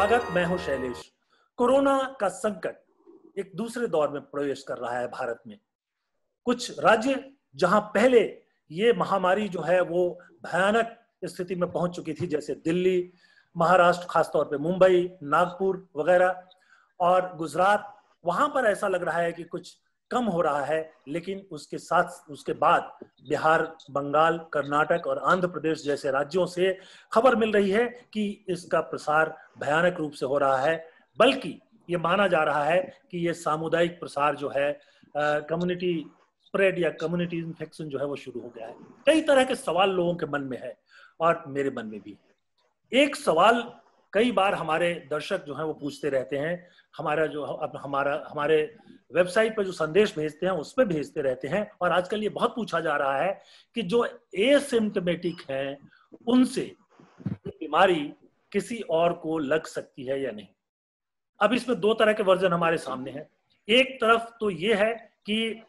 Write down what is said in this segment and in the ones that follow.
स्वागत। मैं हूं शैलेश। कोरोना का संकट एक दूसरे दौर में प्रवेश कर रहा है भारत में। कुछ राज्य जहां पहले ये महामारी जो है वो भयानक स्थिति में पहुंच चुकी थी, जैसे दिल्ली, महाराष्ट्र, खासतौर पे मुंबई, नागपुर वगैरह और गुजरात, वहां पर ऐसा लग रहा है कि कुछ कम हो रहा है। लेकिन उसके बाद बिहार, बंगाल, कर्नाटक और आंध्र प्रदेश जैसे राज्यों से खबर मिल रही है कि इसका प्रसार भयानक रूप से हो रहा है। बल्कि ये माना जा रहा है कि ये सामुदायिक प्रसार जो है, कम्युनिटी स्प्रेड या कम्युनिटी इन्फेक्शन जो है वो शुरू हो गया है। कई तरह के सवाल लोगों के मन में है और मेरे मन में भी है। एक सवाल कई बार हमारे दर्शक जो हैं वो पूछते रहते हैं, हमारे वेबसाइट पर जो संदेश भेजते हैं उसमें भेजते रहते हैं, और आजकल ये बहुत पूछा जा रहा है कि जो एसिम्प्टोमेटिक हैं उनसे बीमारी किसी और को लग सकती है या नहीं। अब इसमें दो तरह के वर्जन हमारे सामने हैं। एक तरफ तो ये है कि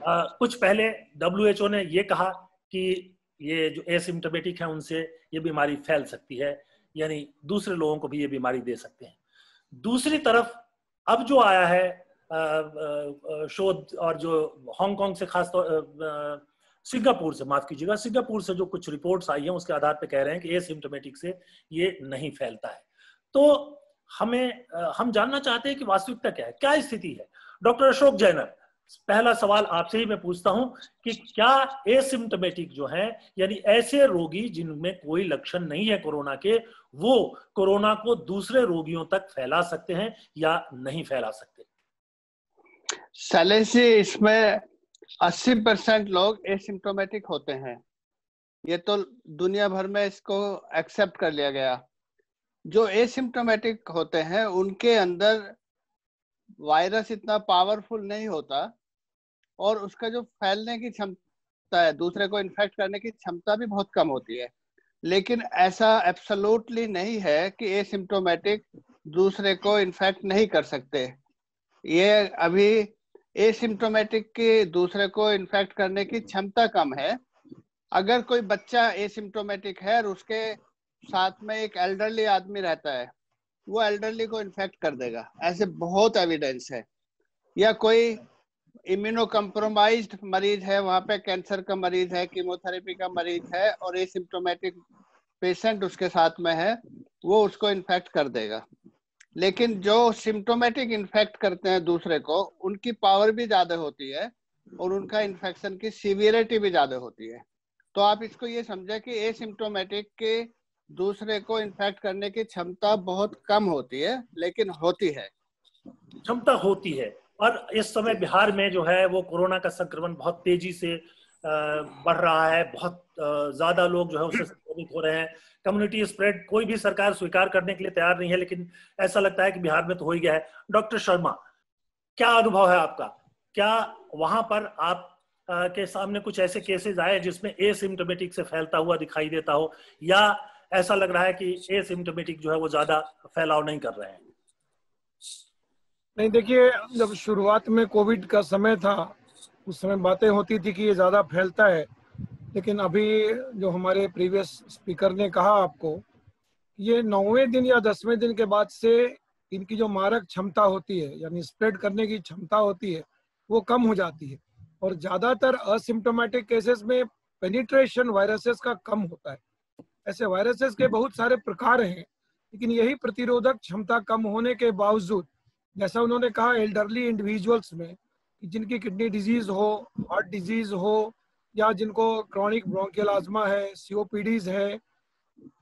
कुछ पहले WHO ने ये कहा कि ये जो एसिम्प्टोमेटिक है उनसे ये बीमारी फैल सकती है, यानी दूसरे लोगों को भी ये बीमारी दे सकते हैं। दूसरी तरफ अब जो आया है शोध, और जो हांगकांग से, खासतौर सिंगापुर से, माफ कीजिएगा, सिंगापुर से जो कुछ रिपोर्ट्स आई हैं उसके आधार पर कह रहे हैं कि एसिम्प्टोमेटिक से ये नहीं फैलता है। तो हम जानना चाहते हैं कि वास्तविकता क्या है, क्या स्थिति है। डॉक्टर अशोक जैनर, पहला सवाल आपसे ही मैं पूछता हूं कि क्या एसिम्प्टोमेटिक जो हैं, यानी ऐसे रोगी जिनमें कोई लक्षण नहीं है कोरोना के, वो कोरोना को दूसरे रोगियों तक फैला सकते हैं या नहीं फैला सकते? शैलेश जी, इसमें 80% लोग एसिम्प्टोमेटिक होते हैं। ये तो दुनिया भर में इसको एक्सेप्ट कर लिया गया। जो एसिम्प्टोमेटिक होते हैं उनके अंदर वायरस इतना पावरफुल नहीं होता और उसका जो फैलने की क्षमता है, दूसरे को इन्फेक्ट करने की क्षमता भी बहुत कम होती है। लेकिन ऐसा एब्सोल्युटली नहीं है कि एसिम्प्टोमेटिक दूसरे को इन्फेक्ट नहीं कर सकते। ये अभी एसिम्प्टोमेटिक की दूसरे को इन्फेक्ट करने की क्षमता कम है। अगर कोई बच्चा एसिम्प्टोमेटिक है और उसके साथ में एक एल्डरली आदमी रहता है, वो एल्डरली को इन्फेक्ट कर देगा, ऐसे बहुत एविडेंस है। या कोई इम्यूनो कम्प्रोमाइज्ड मरीज है, वहां पे कैंसर का मरीज है, कीमोथेरेपी का मरीज है और एसिम्प्टोमेटिक पेशेंट उसके साथ में है, वो उसको इन्फेक्ट कर देगा। लेकिन जो सिम्प्टोमेटिक इन्फेक्ट करते हैं दूसरे को, उनकी पावर भी ज्यादा होती है और उनका इन्फेक्शन की सीवियरिटी भी ज्यादा होती है। तो आप इसको ये समझे कि एसिम्प्टोमेटिक के दूसरे को इन्फेक्ट करने की क्षमता बहुत कम होती है, लेकिन होती है, क्षमता होती है। और इस समय बिहार में जो है वो कोरोना का संक्रमण बहुत तेजी से बढ़ रहा है। बहुत ज्यादा लोग जो है उससे संक्रमित हो रहे हैं। कम्युनिटी स्प्रेड कोई भी सरकार स्वीकार करने के लिए तैयार नहीं है, लेकिन ऐसा लगता है कि बिहार में तो हो ही गया है। डॉक्टर शर्मा, क्या अनुभव है आपका? क्या वहां पर आप के सामने कुछ ऐसे केसेस आए जिसमें एसिम्प्टोमेटिक से फैलता हुआ दिखाई देता हो, या ऐसा लग रहा है कि एसिम्प्टोमेटिक जो है वो ज्यादा फैलाव नहीं कर रहे हैं? नहीं, देखिए, जब शुरुआत में कोविड का समय था उस समय बातें होती थी कि ये ज़्यादा फैलता है। लेकिन अभी जो हमारे प्रीवियस स्पीकर ने कहा आपको, ये 9वें दिन या 10वें दिन के बाद से इनकी जो मारक क्षमता होती है, यानी स्प्रेड करने की क्षमता होती है, वो कम हो जाती है। और ज़्यादातर असिम्प्टोमेटिक केसेस में पेनिट्रेशन वायरसेस का कम होता है। ऐसे वायरसेस के बहुत सारे प्रकार हैं, लेकिन यही प्रतिरोधक क्षमता कम होने के बावजूद, जैसा उन्होंने कहा, एल्डरली इंडिविजुअल्स में जिनकी किडनी डिजीज हो, हार्ट डिजीज हो, या जिनको क्रॉनिक ब्रोंकियल आजमा है, COPDs है,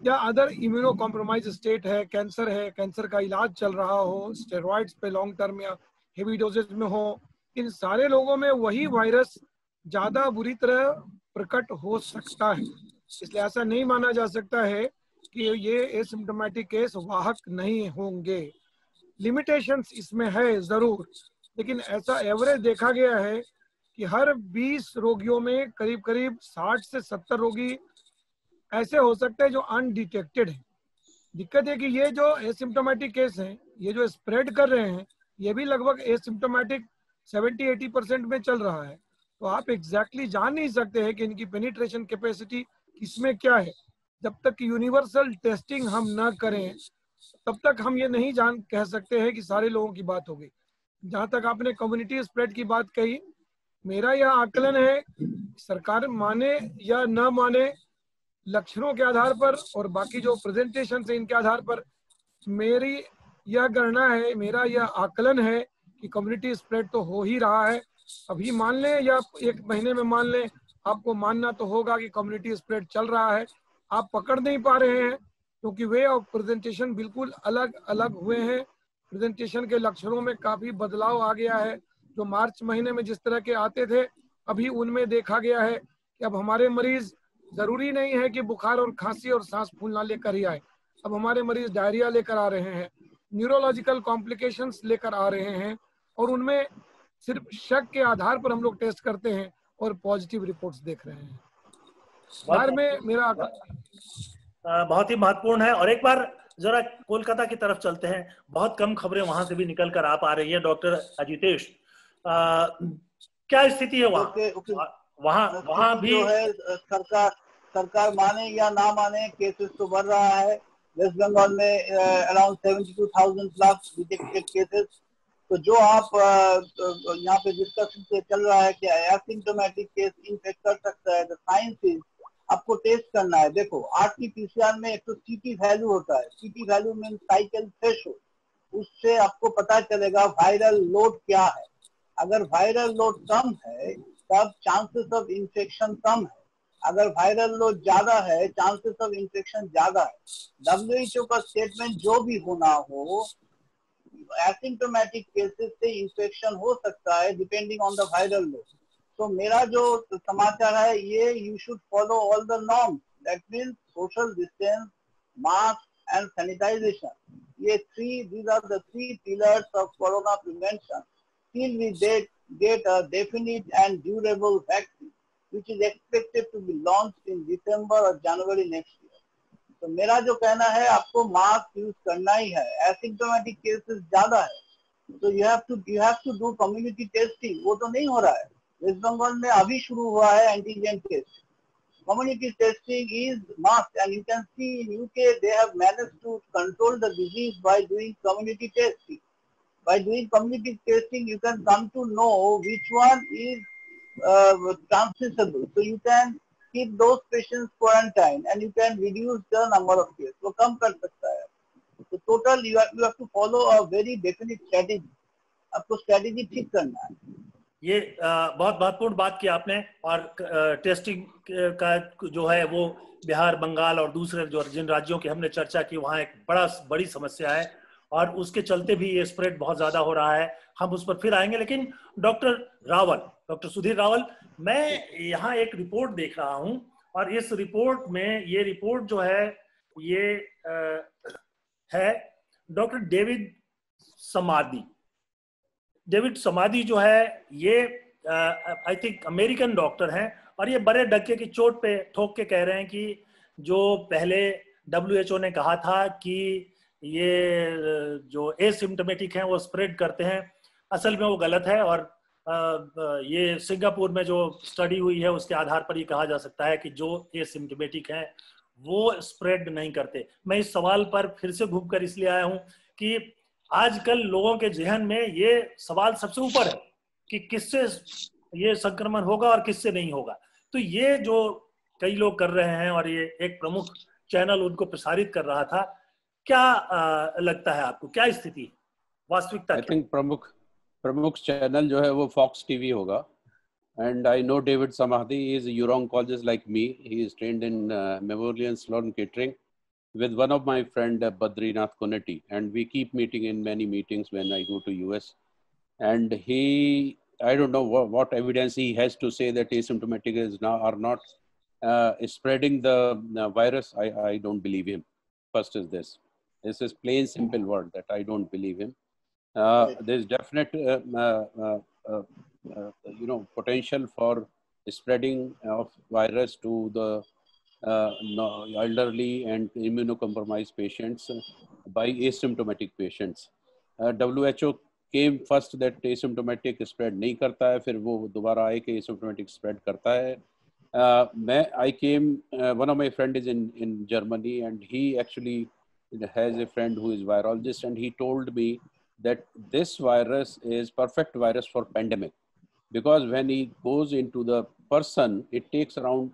या अदर इम्यूनो कॉम्प्रोमाइज स्टेट है, कैंसर का इलाज चल रहा हो, स्टेरॉइड्स पे लॉन्ग टर्म या हेवी डोजेज में हो, इन सारे लोगों में वही वायरस ज्यादा बुरी तरह प्रकट हो सकता है। इसलिए ऐसा नहीं माना जा सकता है कि ये एसिम्प्टोमेटिक केस वाहक नहीं होंगे। लिमिटेशंस इसमें है जरूर, लेकिन ऐसा एवरेज देखा गया है कि हर 20 रोगियों में करीब करीब 60 से 70 रोगी ऐसे हो सकते हैं जो अनडिटेक्टेड है। दिक्कत है कि ये जो एसिम्प्टोमेटिक केस हैं, ये जो स्प्रेड कर रहे हैं, ये भी लगभग एसिम्प्टोमेटिक 70-80% में चल रहा है। तो आप एग्जैक्टली जान नहीं सकते हैं कि इनकी पेनिट्रेशन कैपेसिटी किसमें क्या है। जब तक यूनिवर्सल टेस्टिंग हम ना करें तब तक हम ये नहीं कह सकते हैं कि सारे लोगों की बात हो गई। जहां तक आपने कम्युनिटी स्प्रेड की बात कही, मेरा यह आकलन है, सरकार माने या न माने, लक्षणों के आधार पर और बाकी जो प्रेजेंटेशन है इनके आधार पर मेरी यह गणना है, मेरा यह आकलन है कि कम्युनिटी स्प्रेड तो हो ही रहा है। अभी मान लें या एक महीने में मान लें, आपको मानना तो होगा कि कम्युनिटी स्प्रेड चल रहा है। आप पकड़ नहीं पा रहे हैं क्योंकि वे ऑफ प्रेजेंटेशन बिल्कुल अलग अलग हुए हैं। प्रेजेंटेशन के लक्षणों में काफी बदलाव आ गया है। जो मार्च महीने में जिस तरह के आते थे, अभी उनमें देखा गया है कि अब हमारे मरीज जरूरी नहीं है कि बुखार और खांसी और सांस फूलना लेकर ही आए। अब हमारे मरीज डायरिया लेकर आ रहे हैं, न्यूरोलॉजिकल कॉम्प्लिकेशंस लेकर आ रहे हैं, और उनमें सिर्फ शक के आधार पर हम लोग टेस्ट करते हैं और पॉजिटिव रिपोर्ट्स देख रहे हैं। बार में मेरा बहुत ही महत्वपूर्ण है। और एक बार जरा कोलकाता की तरफ चलते हैं, बहुत कम खबरें वहां से भी निकल कर आ पा रही है। डॉक्टर अजितेश, क्या स्थिति है वहां भी जो है, सरकार माने या ना माने, केसेस तो बढ़ रहा है। वेस्ट बंगाल में अराउंड 72,000 प्लस डिटेक्टेड केसेस। तो जो आप यहाँ पे डिस्कशन से चल रहा है कि एसिम्प्टोमेटिक केस इन्फेक्ट कर सकता है, द साइंस इज आपको टेस्ट करना है। देखो RT-PCR में एक तो CT वैल्यू होता है, CT value mean cycle threshold. उससे आपको पता चलेगा वायरल लोड क्या है। अगर वायरल लोड कम है तब चांसेस ऑफ इंफेक्शन कम है, अगर वायरल लोड ज्यादा है चांसेस ऑफ इंफेक्शन ज्यादा है। WHO का स्टेटमेंट जो भी होना हो, एसिम्प्टोमेटिक केसेस से इंफेक्शन हो सकता है depending on the viral load. तो मेरा जो समाचार है ये, you should follow all the norms, that means social distance, mask and sanitization. ये these are the three pillars of corona prevention till we get a definite and durable vaccine which is expected to be launched in December or January next year. तो मेरा जो कहना है, आपको mask use करना ही है। Asymptomatic cases ज्यादा है तो you have to do community testing. वो तो नहीं हो रहा है। वेस्ट बंगाल में अभी शुरू हुआ है antigen test. Community testing is must, and you can see in UK they have managed to control the disease by doing community testing. By doing community testing, you can come to know which one is transmissible. So you can keep those patients quarantined and you can reduce the number of cases. वो कम कर सकता है। So total you have to follow a very definite strategy. आपको strategy ठीक करना है। ये बहुत महत्वपूर्ण बात की आपने। और टेस्टिंग का जो है वो बिहार, बंगाल और दूसरे जो जिन राज्यों की हमने चर्चा की, वहाँ एक बड़ी समस्या है और उसके चलते भी ये स्प्रेड बहुत ज्यादा हो रहा है। हम उस पर फिर आएंगे। लेकिन डॉक्टर सुधीर रावल, मैं यहाँ एक रिपोर्ट देख रहा हूँ और इस रिपोर्ट में ये रिपोर्ट जो है ये है डॉक्टर डेविड समाधी जो है ये आई थिंक अमेरिकन डॉक्टर हैं और ये बड़े डक्के की चोट पे ठोक के कह रहे हैं कि जो पहले WHO ने कहा था कि ये जो एसिम्प्टोमेटिक हैं वो स्प्रेड करते हैं, असल में वो गलत है। और ये सिंगापुर में जो स्टडी हुई है उसके आधार पर ये कहा जा सकता है कि जो एसिम्प्टोमेटिक हैं वो स्प्रेड नहीं करते। मैं इस सवाल पर फिर से घूमकर इसलिए आया हूँ कि आजकल लोगों के जहन में ये सवाल सबसे ऊपर है कि किससे ये संक्रमण होगा और किससे नहीं होगा। तो ये जो कई लोग कर रहे हैं और ये एक प्रमुख चैनल उनको प्रसारित कर रहा था, क्या लगता है आपको, क्या स्थिति वास्तविकता? आई थिंक प्रमुख चैनल जो है वो फॉक्स टीवी होगा। And I know David Samadhi is urooncologist like me. He is trained in Memorial Sloan Kettering with one of my friend Badrinath Koneti, and we keep meeting in many meetings when I go to US. And I don't know what evidence he has to say that asymptomatic is now are not spreading the virus. I don't believe him. First is this is plain simple word that I don't believe him. There's definite potential for spreading of virus to the elderly and immunocompromised patients by asymptomatic patients. WHO came first that asymptomatic spread नहीं करता है, फिर वो दोबारा आए कि asymptomatic spread करता है. I came, one of my friend is in Germany and he actually has a friend who is virologist, and he told me that this virus is perfect virus for pandemic, because when he goes into the person, it takes around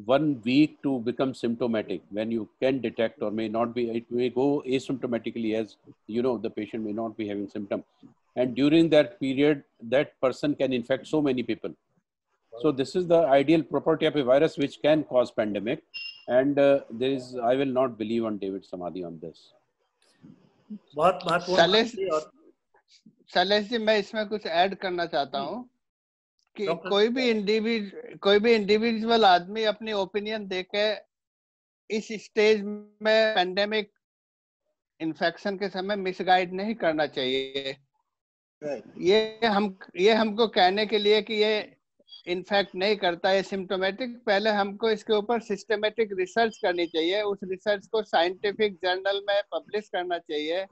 1 week to become symptomatic. When you can detect or may not be, it may go asymptomatically, as you know, the patient may not be having symptom. And during that period, that person can infect so many people. So this is the ideal property of a virus which can cause pandemic. And I will not believe on David Samadhi on this. बहुत महत्वपूर्ण। शैलेश जी, मैं इसमें कुछ add करना चाहता हूँ कि कोई भी इंडिविजुअल आदमी अपनी ओपिनियन देके इस स्टेज में पेंडेमिक इन्फेक्शन के समय मिसगाइड नहीं करना चाहिए। ये हमको कहने के लिए कि ये इन्फेक्ट नहीं करता है सिम्टोमेटिक, पहले हमको इसके ऊपर सिस्टमेटिक रिसर्च करनी चाहिए, उस रिसर्च को साइंटिफिक जर्नल में पब्लिश करना चाहिए,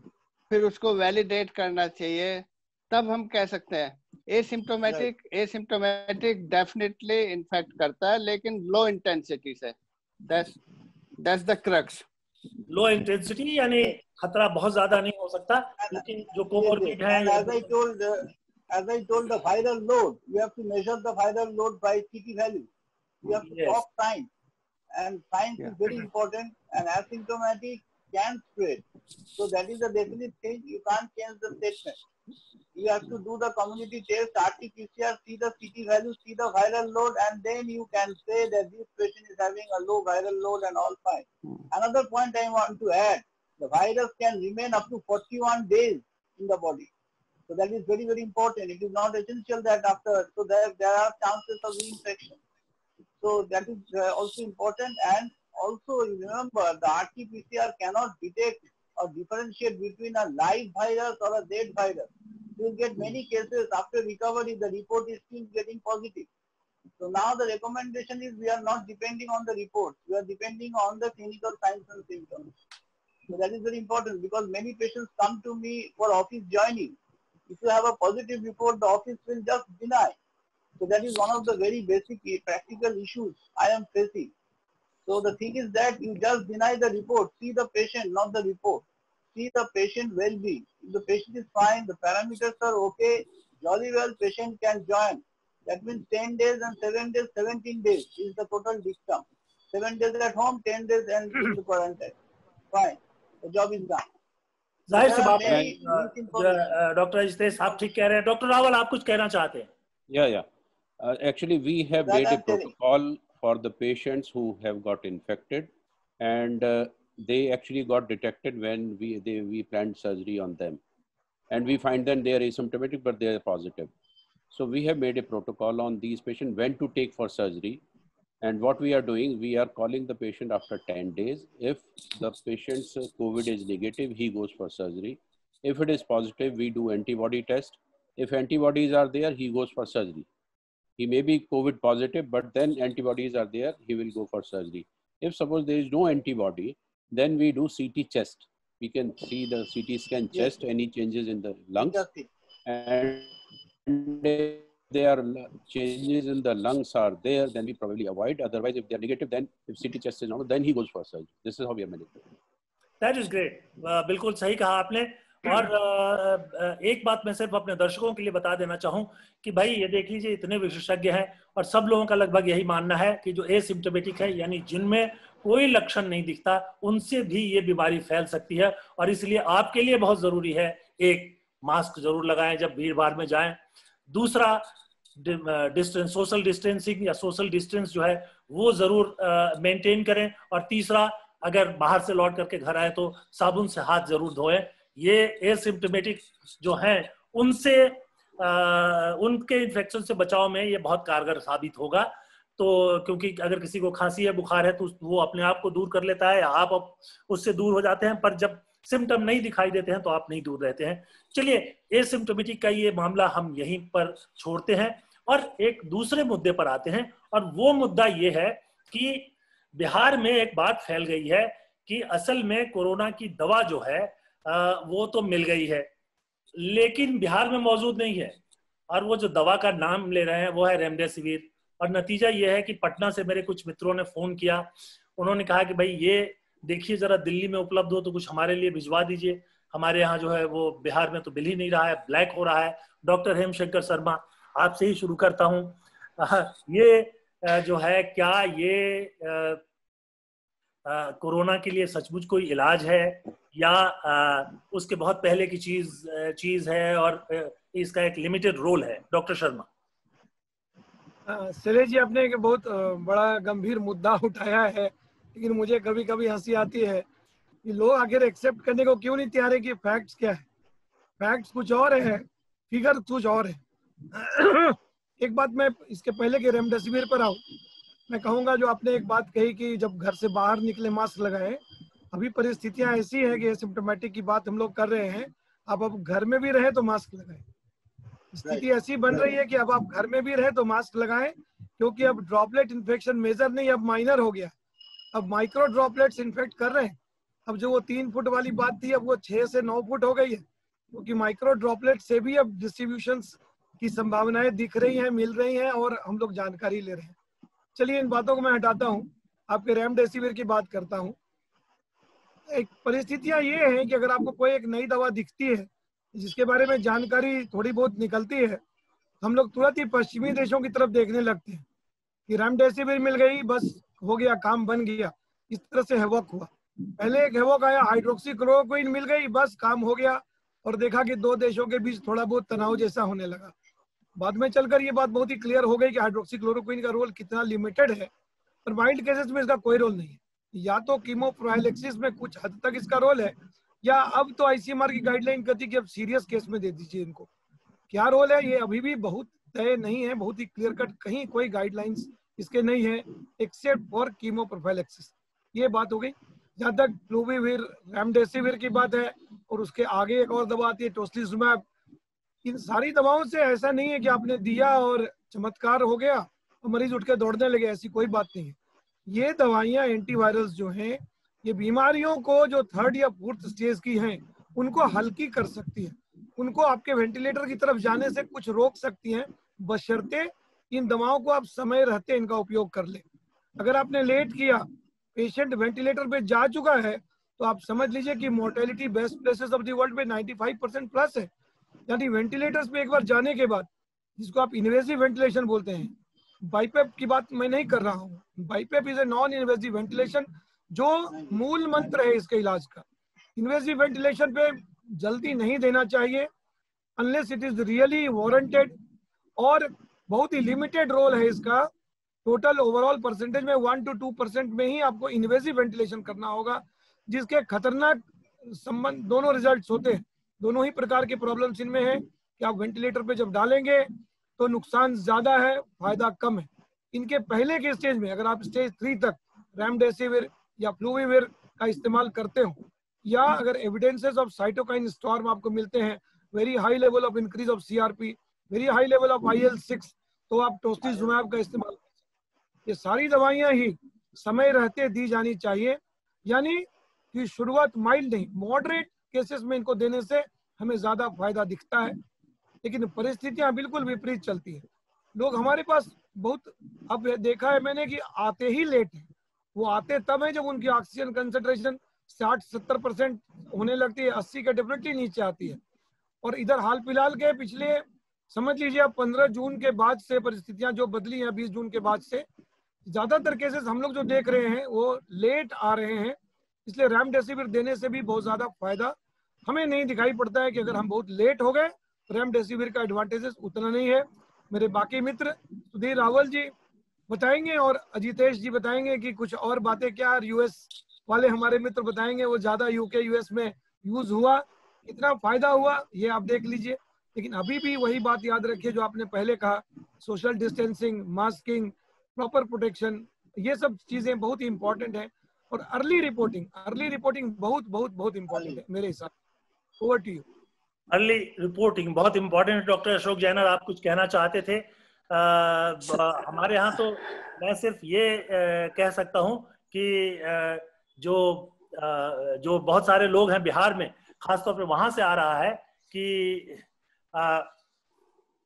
फिर उसको वैलिडेट करना चाहिए, तब हम कह सकते हैं। एसिम्टोमेटिक डेफिनेटली इन्फेक्ट करता है, लेकिन लो इंटेंसिटी से। That's the crux. Low intensity यानी खतरा बहुत ज्यादा नहीं हो सकता, लेकिन जो कोमोर्बिड है, as I told, the viral load, you have to measure the viral load by CT value. You have to talk science, and science is very important, and asymptomatic can spread. So that is a definite thing. You can't change the statement. You have to do the community test, RT-PCR, see the CT value, see the viral load, and then you can say that this patient is having a low viral load and all fine. Another point I want to add, the virus can remain up to 41 days in the body. So that is very, very important. It is not essential that after, so there are chances of reinfection. So that is also important. And also remember, the RT-PCR cannot detect or differentiate between a live virus or a dead virus. You will get many cases after recovery, the report is still getting positive. So now the recommendation is we are not depending on the reports. We are depending on the clinical signs and symptoms. So that is very important, because many patients come to me for office joining. If you have a positive report, the office will just deny. So that is one of the very basic practical issues I am facing. So the thing is that you just deny the report. See the patient, not the report. See the patient well-being. If the patient is fine, the parameters are okay, jolly well patient can join. That means 10 days and 7 days, 17 days is the total dictum. 7 days at home, 10 days and in the quarantine. Fine. The job is done. जाहिर सी बात है, doctor Ajitesh आप ठीक कह रहे हैं। Doctor Rawal, आप कुछ कहना चाहते हैं? Actually, we have made a protocol for the patients who have got infected, and they actually got detected when we planned surgery on them, and we find that they are asymptomatic but they are positive. So we have made a protocol on these patients when to take for surgery. And what we are doing, we are calling the patient after 10 days. If the patient's COVID is negative, he goes for surgery. If it is positive, we do antibody test. If antibodies are there, he goes for surgery. He may be COVID positive, but then antibodies are there, he will go for surgery. If suppose there is no antibody, then we do CT chest. We can see the CT scan chest, any changes in the lungs. And there are changes in the lungs are there, then we probably avoid. Otherwise, if they are negative, then if CT chest is normal, then he goes for surgery. This is how we are managing. That is great. बिल्कुल सही कहा आपने। और एक बात मैं सिर्फ अपने दर्शकों के लिए बता देना चाहूँ कि भाई ये देख लीजिए, इतने विशेषज्ञ हैं और सब लोगों का लगभग यही मानना है कि जो एसिम्प्टोमेटिक है, यानी जिनमें कोई लक्षण नहीं दिखता, उनसे भी ये बीमारी फैल सकती है। और इसलिए आपके लिए बहुत जरूरी है, एक, मास्क जरूर लगाएं जब भीड़ भाड़ में जाएं। दूसरा, डिस्टेंस, सोशल डिस्टेंसिंग या सोशल डिस्टेंस जो है वो जरूर मेंटेन करें। और तीसरा, अगर बाहर से लौट करके घर आए तो साबुन से हाथ जरूर धोएं। ये एसिम्प्टोमेटिक जो हैं उनसे उनके इन्फेक्शन से बचाव में ये बहुत कारगर साबित होगा। तो क्योंकि अगर किसी को खांसी है, बुखार है, तो वो अपने आप को दूर कर लेता है, आप उससे दूर हो जाते हैं, पर जब सिम्टम नहीं दिखाई देते हैं तो आप नहीं दूर रहते हैं। चलिए, एसिम्प्टोमेटिक का ये मामला हम यहीं पर छोड़ते हैं और एक दूसरे मुद्दे पर आते हैं। और वो मुद्दा ये है कि बिहार में एक बात फैल गई है कि असल में कोरोना की दवा जो है वो तो मिल गई है, लेकिन बिहार में मौजूद नहीं है। और वो जो दवा का नाम ले रहे हैं वो है रेमडेसिविर। और नतीजा ये है कि पटना से मेरे कुछ मित्रों ने फोन किया, उन्होंने कहा कि भाई ये देखिए जरा दिल्ली में उपलब्ध हो तो कुछ हमारे लिए भिजवा दीजिए। हमारे यहाँ जो है वो बिहार में तो मिल ही नहीं रहा है, ब्लैक हो रहा है। डॉक्टर हेमशंकर शर्मा, आपसे ही शुरू करता हूँ। ये जो है, क्या ये कोरोना के लिए सचमुच कोई इलाज है, या उसके बहुत पहले की चीज है और इसका एक लिमिटेड रोल है? डॉक्टर शर्मा। शैलेश जी, आपने एक बहुत बड़ा गंभीर मुद्दा उठाया है, लेकिन मुझे कभी कभी हंसी आती है कि लोग आखिर एक्सेप्ट करने को क्यों नहीं तैयार है कि फैक्ट्स क्या है। फैक्ट्स कुछ और है, फिगर कुछ और है। एक बात मैं इसके पहले के रेमडेसिविर पर आऊं, मैं कहूंगा जो आपने एक बात कही कि जब घर से बाहर निकले मास्क लगाएं। अभी परिस्थितियां ऐसी है कि एसिम्प्टोमेटिक की बात हम लोग कर रहे हैं, अब घर में भी रहे तो मास्क लगाएं। स्थिति ऐसी बन रही है कि अब आप घर में भी रहे तो मास्क लगाएं, क्योंकि अब ड्रॉपलेट इन्फेक्शन मेजर नहीं, अब माइनर हो गया। अब माइक्रो ड्रॉपलेट्स इन्फेक्ट कर रहे हैं। अब जो वो 3 फुट वाली बात थी, अब वो 6 से 9 फुट हो गई है, क्योंकि माइक्रो ड्रॉपलेट से भी अब डिस्ट्रीब्यूशन की संभावनाएं दिख रही हैं, मिल रही हैं, और हम लोग जानकारी ले रहे हैं। चलिए इन बातों को मैं हटाता हूँ, आपके रेमडेसिविर की बात करता हूँ। एक परिस्थितियां ये हैं कि अगर आपको कोई एक नई दवा दिखती है जिसके बारे में जानकारी थोड़ी बहुत निकलती है, हम लोग तुरंत ही पश्चिमी देशों की तरफ देखने लगते हैं कि रेमडेसिविर मिल गई, बस हो गया, काम बन गया। इस तरह से हेवॉक हुआ। पहले एक हेवॉक आया, हाइड्रोक्सीक्लोरोक्विन मिल गई, बस काम हो गया, और देखा कि 2 देशों के बीच थोड़ा बहुत तनाव जैसा होने लगा। बाद में चलकर ये बात बहुत ही क्लियर हो गई कि हाइड्रोक्सीक्लोरोक्विन का रोल कितना लिमिटेड है, और माइल्ड केसेस में इसका कोई रोल नहीं है। या तो कीमोप्रोफाइलेक्सिस में कुछ हद तक इसका रोल है, या अब तो आईसीएमआर की गाइडलाइन कहती है कि अब सीरियस केस में दे दीजिए इनको। क्या रोल है ये अभी भी बहुत तय नहीं है, बहुत ही क्लियर कट कहीं कोई गाइडलाइंस इसके नहीं है, एक्सेप्ट फॉर कीमोप्रोफाइलेक्सिस। ये बात हो गई। जहां तक फ्लूविविर रेमडेसिविर की बात है, और उसके आगे एक और दवा आती है टोस्लिजुमैब। इन सारी दवाओं से ऐसा नहीं है कि आपने दिया और चमत्कार हो गया और मरीज उठ के दौड़ने लगे, ऐसी कोई बात नहीं है। ये दवाइयां एंटीवायरल्स जो हैं, ये बीमारियों को जो 3rd या 4th स्टेज की हैं उनको हल्की कर सकती है, उनको आपके वेंटिलेटर की तरफ जाने से कुछ रोक सकती हैं, बशर्ते इन दवाओं को आप समय रहते इनका उपयोग कर ले। अगर आपने लेट किया, पेशेंट वेंटिलेटर पे जा चुका है, तो आप समझ लीजिए कि mortality best places of the world पे 95% प्लस है। यानी वेंटिलेटर्स पे एक बार जाने के बाद, जिसको आप इन्वेसिव वेंटिलेशन बोलते हैं, बाईपेप की बात मैं नहीं कर रहा हूँ। BiPAP is a non invasive ventilation, जो मूल मंत्र है इसके इलाज का। इन्वेसिव वेंटिलेशन पे जल्दी नहीं देना चाहिए unless it is really warranted, और बहुत ही लिमिटेड रोल है इसका। टोटल ओवरऑल परसेंटेज में 1 to 2% में ही आपको इन्वेसिव वेंटिलेशन करना होगा, जिसके खतरनाक संबंध दोनों रिजल्ट्स होते हैं। दोनों ही प्रकार के प्रॉब्लम्स इनमें है कि आप वेंटिलेटर पे जब डालेंगे तो नुकसान ज्यादा है, फायदा कम है। इनके पहले के स्टेज में अगर आप स्टेज 3 तक रेमडेसिविर या फ्लूविविर का इस्तेमाल करते हो, या अगर एविडेंसेस ऑफ साइटोकाइन स्टॉर्म आपको मिलते हैं, very high level of increase of CRP, very high level of IL-6, तो आप टोस्टिजुमैब का इस्तेमाल कर सकते हैं। ये सारी दवाइयां ही समय रहते दी जानी चाहिए, यानी कि शुरुआत माइल्ड नहीं, मॉडरेट केसेस में इनको देने से हमें ज्यादा फायदा दिखता है। लेकिन परिस्थितियां बिल्कुल विपरीत चलती है। लोग हमारे पास बहुत, अब देखा है मैंने कि आते ही लेट है। वो आते तब है जब उनकी ऑक्सीजन कंसंट्रेशन 60-70% होने लगती है, 80 के डेफिनेटली नीचे आती है। और इधर हाल फिलहाल के पिछले समझ लीजिए आप 15 जून के बाद से परिस्थितियां जो बदली हैं, 20 जून के बाद से ज्यादातर केसेस हम लोग जो देख रहे हैं वो लेट आ रहे हैं। इसलिए रेमडेसिविर देने से भी बहुत ज्यादा फायदा हमें नहीं दिखाई पड़ता है कि अगर हम बहुत लेट हो गए, रेमडेसिविर का एडवांटेजेस उतना नहीं है। मेरे बाकी मित्र सुधीर रावल जी बताएंगे और अजितेश जी बताएंगे कि कुछ और बातें क्या, यूएस वाले हमारे मित्र बताएंगे वो ज्यादा यूके यूएस में यूज हुआ, कितना फायदा हुआ, ये आप देख लीजिए। लेकिन अभी भी वही बात याद रखिए जो आपने पहले कहा, social distancing, masking, proper protection, ये सब चीजें बहुत ही इंपॉर्टेंट है। और अर्ली रिपोर्टिंग बहुत बहुत बहुत इंपॉर्टेंट है मेरे हिसाब से। Over to you. Early reporting बहुत इंपॉर्टेंट है। डॉक्टर अशोक जैनर, आप कुछ कहना चाहते थे? हमारे यहाँ तो मैं सिर्फ ये कह सकता हूँ कि जो बहुत सारे लोग हैं बिहार में, खासतौर पे वहां से आ रहा है कि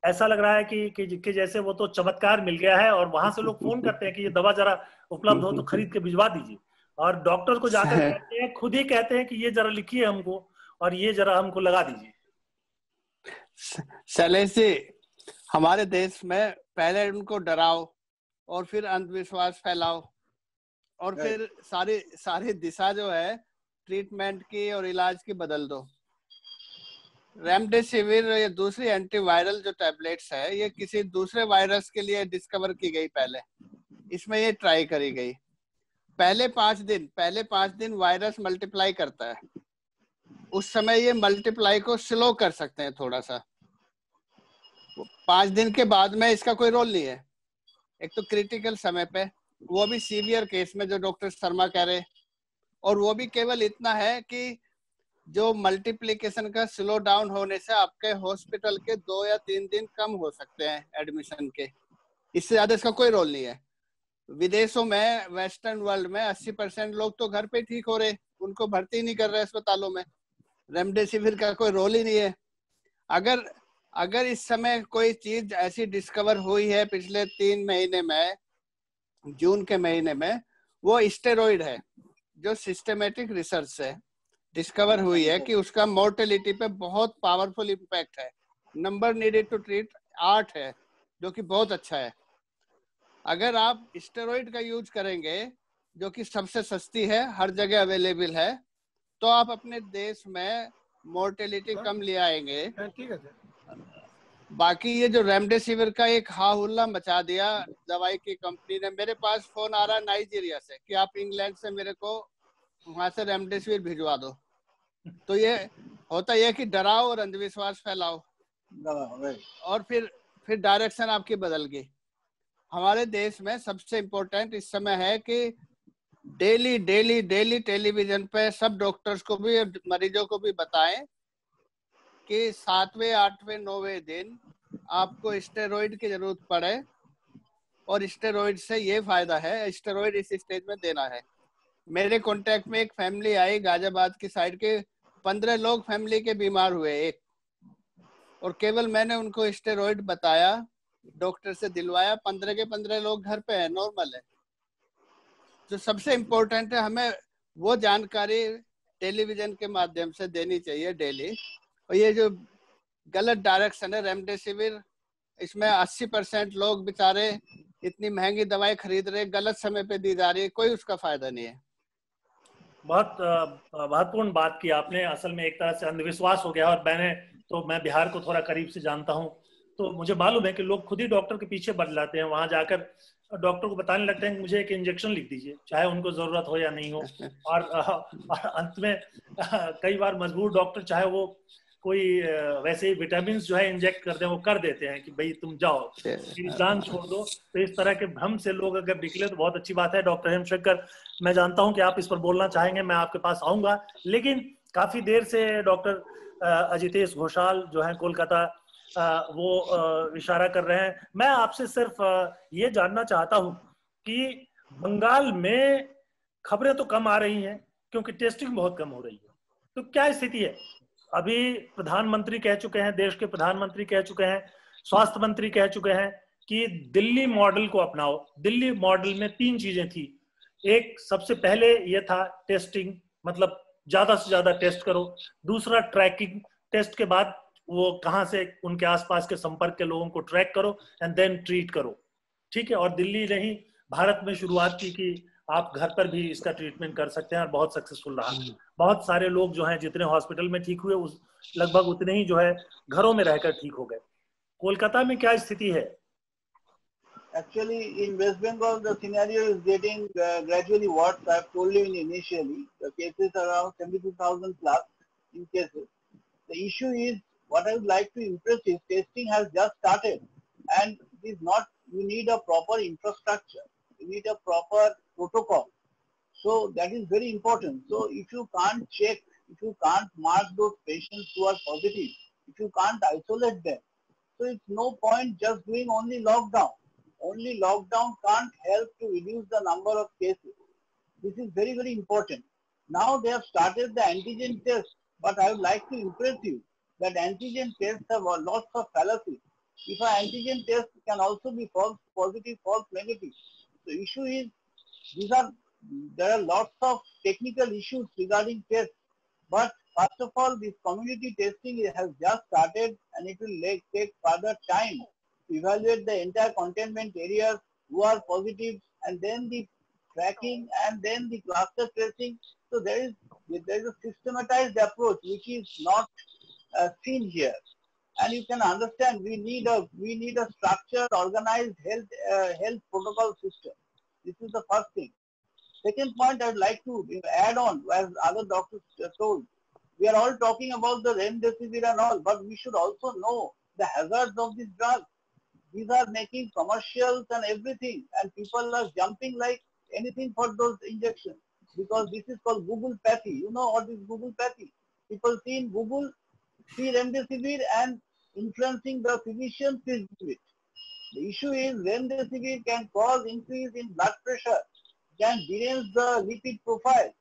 ऐसा लग रहा है कि जैसे वो तो चमत्कार मिल गया है, और वहां से लोग फोन करते हैं कि ये दवा जरा उपलब्ध हो तो खरीद के भिजवा दीजिए। और डॉक्टर को जाकर कहते हैं, खुद ही कहते हैं कि ये जरा लिखिए हमको और ये जरा हमको लगा दीजिए। शैलेश जी, हमारे देश में पहले उनको डराओ और फिर अंधविश्वास फैलाओ और फिर सारी दिशा जो है ट्रीटमेंट की और इलाज की बदल दो। रेमडेसिविर या दूसरी एंटीवायरल जो टैबलेट्स है, ये किसी दूसरे वायरस के लिए डिस्कवर की गई पहले, इसमें ये ट्राई करी गई। पहले 5 दिन वायरस मल्टीप्लाई करता है, उस समय ये मल्टीप्लाई को स्लो कर सकते हैं थोड़ा सा। 5 दिन के बाद में इसका कोई रोल नहीं है, एक तो क्रिटिकल समय पे, वो भी सीवियर केस में जो डॉक्टर शर्मा कह रहे, और वो भी केवल इतना है कि जो मल्टीप्लिकेशन का स्लो डाउन होने से आपके हॉस्पिटल के 2 या 3 दिन कम हो सकते हैं एडमिशन के, इससे ज्यादा इसका कोई रोल नहीं है। विदेशों में, वेस्टर्न वर्ल्ड में 80% लोग तो घर पे ठीक हो रहे, उनको भर्ती नहीं कर रहे अस्पतालों में। रेमडेसिविर का कोई रोल ही नहीं है। अगर इस समय कोई चीज ऐसी डिस्कवर हुई है पिछले 3 महीने में, जून के महीने में, वो स्टेरॉइड है जो सिस्टमेटिक रिसर्च से डिस्कवर हुई है कि उसका मोर्टेलिटी पे बहुत पावरफुल इम्पैक्ट है। नंबर नीडेड टू ट्रीट 8 है, जो कि बहुत अच्छा है। अगर आप स्टेरॉइड का यूज करेंगे, जो कि सबसे सस्ती है, हर जगह अवेलेबल है, तो आप अपने देश में मोर्टेलिटी कम ले आएंगे। ठीक है। बाकी ये जो रेमडेसिविर का एक हाहुल्ला मचा दिया दवाई की कंपनी ने, मेरे पास फोन आ रहा है नाइजीरिया से कि आप इंग्लैंड से मेरे को वहां से रेमडेसिविर भिजवा दो। तो ये होता है कि डराओ और अंधविश्वास फैलाओ और फिर डायरेक्शन आपकी बदल गई। हमारे देश में सबसे इम्पोर्टेंट इस समय है कि डेली टेलीविजन पे सब डॉक्टर्स को भी, मरीजों को भी बताएं कि 7वें, 8वें, 9वें दिन आपको स्टेरॉइड की जरूरत पड़े और स्टेरॉइड से ये फायदा है, स्टेरॉइड इस स्टेज में देना है। मेरे कांटेक्ट में एक फैमिली आई गाजियाबाद की साइड के, 15 लोग फैमिली के बीमार हुए एक, और केवल मैंने उनको स्टेरॉइड बताया, डॉक्टर से दिलवाया, 15 के 15 लोग घर पे है, नॉर्मल है। जो सबसे इम्पोर्टेंट है, हमें वो जानकारी टेलीविजन के माध्यम से देनी चाहिए डेली। और ये जो गलत डायरेक्शन है रेमडेसिविर, इसमें 80% लोग बेचारे इतनी महंगी दवाई खरीद रहे, गलत समय पे दी जा रही है, कोई उसका फायदा नहीं है। बहुत महत्वपूर्ण बात की आपने। असल में एक तरह से अंधविश्वास हो गया, और मैं बिहार को थोड़ा करीब से जानता हूँ, तो मुझे मालूम है कि लोग खुद ही डॉक्टर के पीछे बढ़ जाते हैं, वहां जाकर डॉक्टर को बताने लगते हैं कि मुझे एक इंजेक्शन लिख दीजिए, चाहे उनको जरूरत हो या नहीं हो। और अंत में कई बार मजबूर डॉक्टर, चाहे वो कोई वैसे ही विटामिन जो है इंजेक्ट कर दें, वो कर देते हैं कि भाई तुम जाओ, मेरी जान छोड़ दो। तो इस तरह के भ्रम से लोग अगर निकले तो बहुत अच्छी बात है। डॉक्टर हेमशंकर, मैं जानता हूं कि आप इस पर बोलना चाहेंगे, मैं आपके पास आऊंगा, लेकिन काफी देर से डॉक्टर अजितेश घोषाल जो है कोलकाता, वो इशारा कर रहे हैं। मैं आपसे सिर्फ ये जानना चाहता हूं कि बंगाल में खबरें तो कम आ रही हैं क्योंकि टेस्टिंग बहुत कम हो रही है, तो क्या स्थिति है? अभी प्रधानमंत्री कह चुके हैं, देश के प्रधानमंत्री कह चुके हैं, स्वास्थ्य मंत्री कह चुके हैं कि दिल्ली मॉडल को अपनाओ। दिल्ली मॉडल में 3 चीजें थी। एक, सबसे पहले ये था टेस्टिंग, मतलब ज्यादा से ज्यादा टेस्ट करो। दूसरा ट्रैकिंग, टेस्ट के बाद वो कहां से उनके आसपास के संपर्क के लोगों को ट्रैक करो एंड देन ट्रीट करो, ठीक है। और दिल्ली ने ही भारत में शुरुआत की कि आप घर पर भी इसका ट्रीटमेंट कर सकते हैं, और बहुत सक्सेसफुल रहा। बहुत सारे लोग जो हैं, जितने हॉस्पिटल में ठीक हुए, उस लगभग उतने ही जो है घरों में रहकर ठीक हो गए। कोलकाता में क्या स्थिति है? Actually, in West Bengal, the scenario is getting gradually worse. I have told you initially, the cases are around 72,000 plus in cases. The issue is, what I would like to impress is, testing has just started, and it is not, you need a proper infrastructure, you need a proper protocol. So that is very important. So if you can't check, if you can't mark those patients who are positive, if you can't isolate them, so it's no point just doing only lockdown. Only lockdown can't help to reduce the number of cases. This is very, very important. Now they have started the antigen test, but I would like to impress you that antigen tests have lots of fallacies. If an antigen test can also be false positive, false negative. The issue is, these are there are lots of technical issues regarding tests. But first of all, this community testing has just started and it will take further time to evaluate the entire containment areas who are positive, and then the tracking and then the cluster tracing. So there is a systematized approach which is not seen here. And you can understand we need a structured, organized health protocol system. This is the first thing. Second point I'd like to add on, as other doctors told, we are all talking about the remdesivir and all, but we should also know the hazards of this drug. These are making commercials and everything, and people are jumping like anything for those injections because this is called Googlepathy. You know what is Googlepathy? People see in Google, see remdesivir and influencing the physicians to do it. The issue is remdesivir can cause increase in blood pressure, can derange the lipid profile.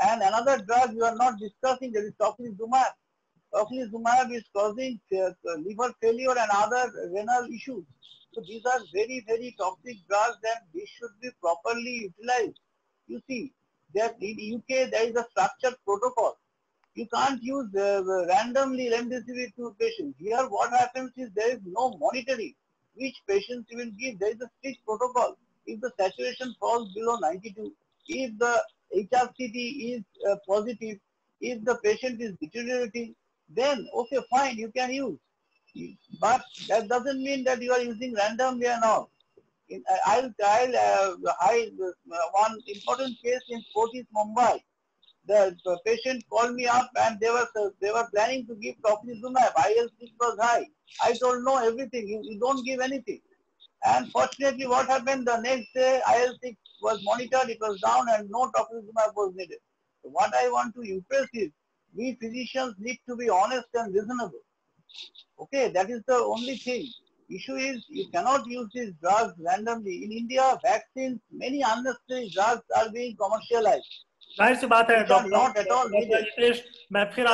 And another drug you are not discussing, that is tocilizumab. Tocilizumab is causing liver failure and other renal issues. So these are very, very toxic drugs and these should be properly utilized. You see, that in UK there is a structured protocol. You can't use randomly remdesivir to patients. Here what happens is there is no monitoring which patients you will give. There is a strict protocol. If the saturation falls below 92, if the HRCT is positive, if the patient is deteriorating, then okay, fine, you can use. But that doesn't mean that you are using randomly and all. I'll hide one important case in Fortis, Mumbai. The patient called me up and they were planning to give tocilizumab. IL-6 was high. I told no, everything. You don't give anything. And fortunately, what happened the next day, IL-6 was monitored, it was down and no tocilizumab was needed. So what I want to impress is, we physicians need to be honest and reasonable. Okay, that is the only thing. Issue is, you cannot use these drugs randomly. In India, vaccines, many unnecessary drugs are being commercialized. जाहिर सी बात है doctor Hitesh, मैं फिर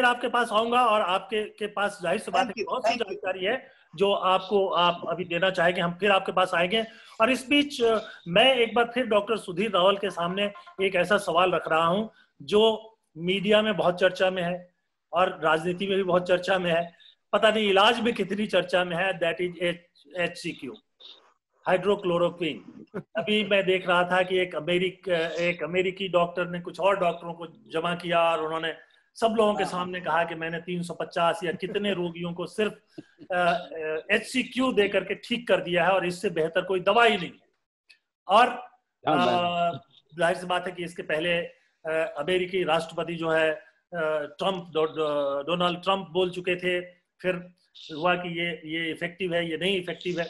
आपके पास आऊंगा और आपके पास जाहिर सी बात है बहुत सी जानकारी है जो आप अभी देना चाहेंगे, हम फिर आपके पास आएंगे। और इस बीच मैं एक बार फिर डॉक्टर सुधीर रावल के सामने एक ऐसा सवाल रख रहा हूं जो मीडिया में बहुत चर्चा में है और राजनीति में भी बहुत चर्चा में है, पता नहीं इलाज में कितनी चर्चा में है, दैट इज HCQ, हाइड्रोक्लोरोक्विन। अभी मैं देख रहा था कि एक अमेरिकी डॉक्टर ने कुछ और डॉक्टरों को जमा किया और उन्होंने सब लोगों के सामने कहा कि मैंने 350 या कितने रोगियों को सिर्फ HCQ दे करके ठीक कर दिया है और इससे बेहतर कोई दवा ही नहीं। और जाहिर सी बात है कि इसके पहले अमेरिकी राष्ट्रपति जो है डोनाल्ड ट्रंप बोल चुके थे, फिर हुआ कि ये इफेक्टिव है, ये नहीं इफेक्टिव है।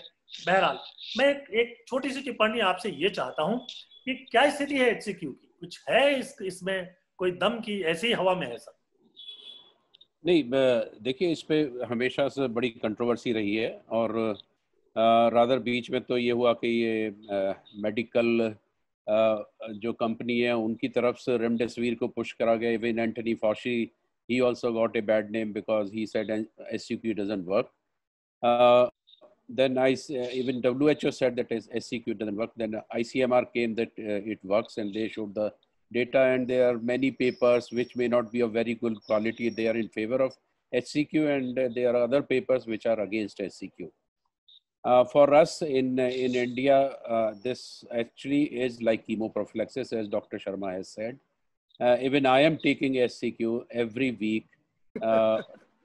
बहरहाल मैं एक छोटी सी टिप्पणी आपसे ये चाहता हूं कि क्या स्थिति है HCQ की, कुछ है इसमें कोई दम की ऐसी हवा में है सब? नहीं, देखिए इस पे हमेशा से बड़ी कंट्रोवर्सी रही है और रादर बीच में तो ये हुआ कि ये मेडिकल जो कंपनी है उनकी तरफ से रेमडेसिविर को पुश करा गया। Even Anthony Fauci, he also got a bad name because he said HCQ doesn't work. Then even WHO said that HCQ doesn't work. Then ICMR came that it works and they showed the data, and there are many papers which may not be of very good quality. They are in favor of HCQ and there are other papers which are against HCQ. For us in India, this actually is like chemoprophylaxis, as Dr. Sharma has said. Even I am taking HCQ every week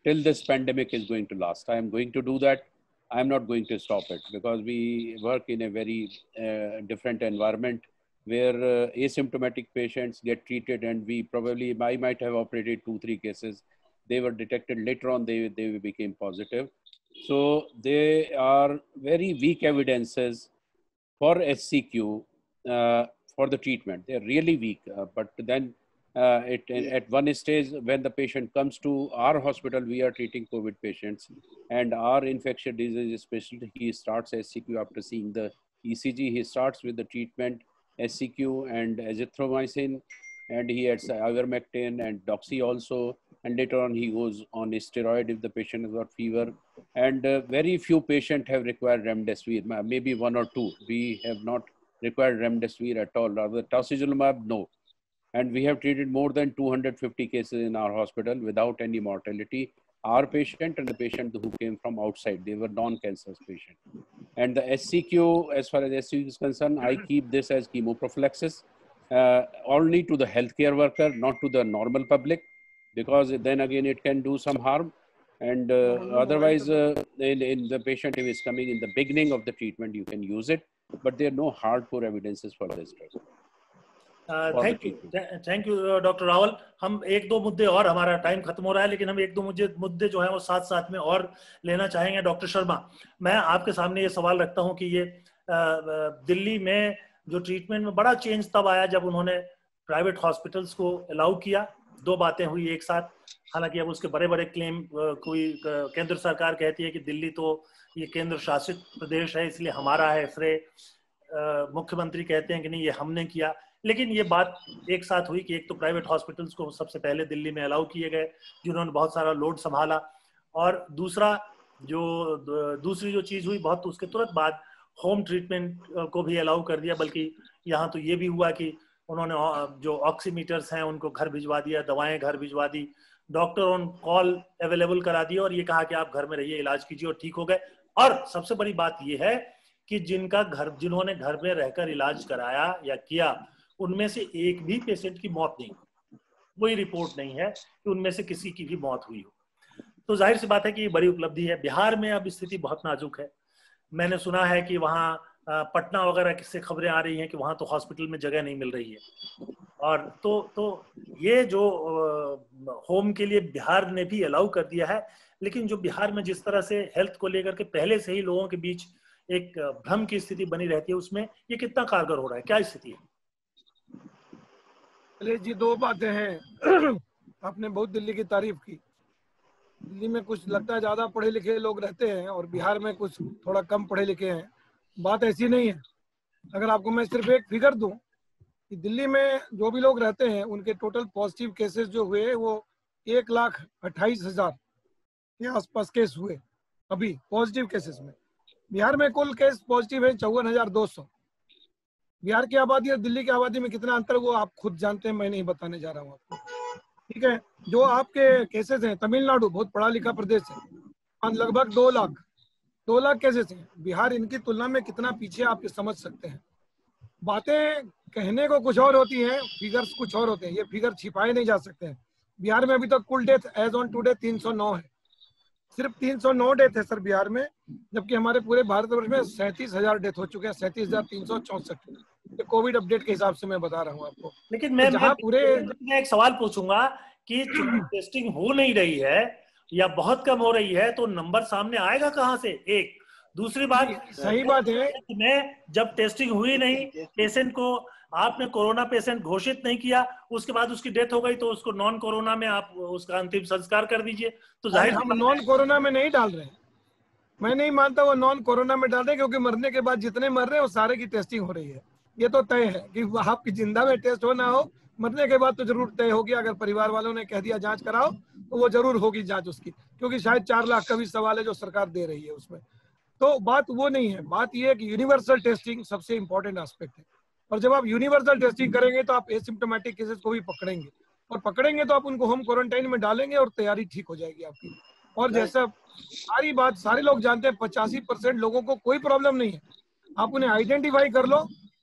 till this pandemic is going to last. I am going to do that. I am not going to stop it because we work in a very different environment where asymptomatic patients get treated, and I might have operated 2-3 cases. They were detected later on, they became positive. So they are very weak evidences for HCQ for the treatment. They're really weak, but then at one stage when the patient comes to our hospital, we are treating COVID patients, and our infectious disease specialist, he starts HCQ after seeing the ECG. He starts with the treatment HCQ and azithromycin, and he adds ivermectin and doxy also, and later on he goes on a steroid if the patient has got fever. And very few patients have required remdesivir, maybe 1 or 2. We have not required remdesivir at all. Rather, tocilizumab, no. And we have treated more than 250 cases in our hospital without any mortality. Our patient and the patient who came from outside, they were non-cancerous patient. And the SCQ, as far as SCQ is concerned, I keep this as chemoprophylaxis only to the healthcare worker, not to the normal public, because then again it can do some harm. And otherwise, in the patient, if it's coming in the beginning of the treatment, you can use it, but there are no hardcore evidences for this drug. Thank you doctor Rawal. हम एक दो मुद्दे और, हमारा time खत्म हो रहा है, लेकिन हम एक दो मुद्दे जो है वो साथ साथ में और लेना चाहेंगे। डॉक्टर शर्मा, मैं आपके सामने ये सवाल रखता हूं कि ये दिल्ली में जो ट्रीटमेंट में बड़ा चेंज तब आया जब उन्होंने प्राइवेट हॉस्पिटल्स को अलाउ किया। दो बातें हुई एक साथ, हालांकि अब उसके बड़े बड़े क्लेम, कोई केंद्र सरकार कहती है कि दिल्ली तो ये केंद्र शासित प्रदेश है इसलिए हमारा है श्रेय, मुख्यमंत्री कहते हैं कि नहीं ये हमने किया। लेकिन ये बात एक साथ हुई कि एक तो प्राइवेट हॉस्पिटल्स को सबसे पहले दिल्ली में अलाउ किए गए जिन्होंने बहुत सारा लोड संभाला, और दूसरी जो चीज हुई बहुत उसके तुरंत बाद होम ट्रीटमेंट को भी अलाउ कर दिया। बल्कि यहाँ तो ये भी हुआ कि उन्होंने जो ऑक्सीमीटर्स हैं उनको घर भिजवा दिया, दवाएं घर भिजवा दी, डॉक्टर ऑन कॉल अवेलेबल करा दिया और ये कहा कि आप घर में रहिए, इलाज कीजिए और ठीक हो गए। और सबसे बड़ी बात ये है कि जिन्होंने घर में रहकर इलाज कराया या किया, उनमें से एक भी पेशेंट की मौत नहीं, कोई रिपोर्ट नहीं है कि उनमें से किसी की भी मौत हुई हो। तो जाहिर सी बात है कि ये बड़ी उपलब्धि है। बिहार में अब स्थिति बहुत नाजुक है। मैंने सुना है कि वहाँ पटना वगैरह से खबरें आ रही हैं कि वहाँ तो हॉस्पिटल में जगह नहीं मिल रही है। और तो ये जो होम के लिए बिहार ने भी अलाउ कर दिया है, लेकिन जो बिहार में जिस तरह से हेल्थ को लेकर के पहले से ही लोगों के बीच एक भ्रम की स्थिति बनी रहती है, उसमें ये कितना कारगर हो रहा है, क्या स्थिति है? चलिए जी, दो बातें हैं। आपने बहुत दिल्ली की तारीफ की। दिल्ली में कुछ लगता है ज्यादा पढ़े लिखे लोग रहते हैं और बिहार में कुछ थोड़ा कम पढ़े लिखे हैं। बात ऐसी नहीं है। अगर आपको मैं सिर्फ एक फिगर दूं कि दिल्ली में जो भी लोग रहते हैं उनके टोटल पॉजिटिव केसेस जो हुए वो 1,28,000 के आसपास केस हुए अभी पॉजिटिव केसेस में। बिहार में कुल केस पॉजिटिव है 54,200। बिहार की आबादी और दिल्ली की आबादी में कितना अंतर वो आप खुद जानते हैं, मैं नहीं बताने जा रहा हूँ आपको, ठीक है। जो आपके केसेस हैं, तमिलनाडु बहुत पढ़ा लिखा प्रदेश है, लगभग 2 लाख केसेस हैं। बिहार इनकी तुलना में कितना पीछे आप समझ सकते हैं। बातें कहने को कुछ और होती हैं, फिगर्स कुछ और होते हैं। ये फिगर छिपाए नहीं जा सकते हैं। बिहार में अभी तक कुल डेथ एज ऑन टुडे 309 है। सिर्फ 309 डेथ है सर बिहार में, जबकि हमारे पूरे भारतवर्ष में 37,000 डेथ हो चुके हैं, 37,364। ये कोविड अपडेट के हिसाब से मैं बता रहा हूँ आपको। लेकिन मैं एक सवाल पूछूंगा कि टेस्टिंग हो नहीं रही है या बहुत कम हो रही है, तो नंबर सामने आएगा कहाँ से? एक दूसरी बात, सही बात है, में जब टेस्टिंग हुई नहीं, पेशेंट को आपने कोरोना पेशेंट घोषित नहीं किया, उसके बाद उसकी डेथ हो गई, तो उसको नॉन कोरोना में आप उसका अंतिम संस्कार कर दीजिए। तो जाहिर हम नॉन कोरोना में नहीं डाल रहे हैं। मैं नहीं मानता वो नॉन कोरोना में डाल रहे, क्योंकि मरने के बाद जितने मर रहे हैं वो सारे की टेस्टिंग हो रही है। ये तो तय है कि आपकी जिंदा में टेस्ट हो ना हो, मरने के बाद तो जरूर तय होगी। अगर परिवार वालों ने कह दिया जांच कराओ तो वो जरूर होगी जांच उसकी, क्योंकि शायद 4 लाख का भी सवाल है जो सरकार दे रही है उसमें। तो बात वो नहीं है। बात ये है कि यूनिवर्सल टेस्टिंग सबसे इंपॉर्टेंट एस्पेक्ट है। और जब आप यूनिवर्सल टेस्टिंग करेंगे तो आप एसिम्प्टोमेटिक केसेस को भी पकड़ेंगे, और पकड़ेंगे तो आप उनको होम क्वारंटाइन में डालेंगे और तैयारी ठीक हो जाएगी आपकी। और जैसा सारी बात सारे लोग जानते हैं, 85% लोगों को कोई प्रॉब्लम नहीं है। आप उन्हें आइडेंटिफाई कर लो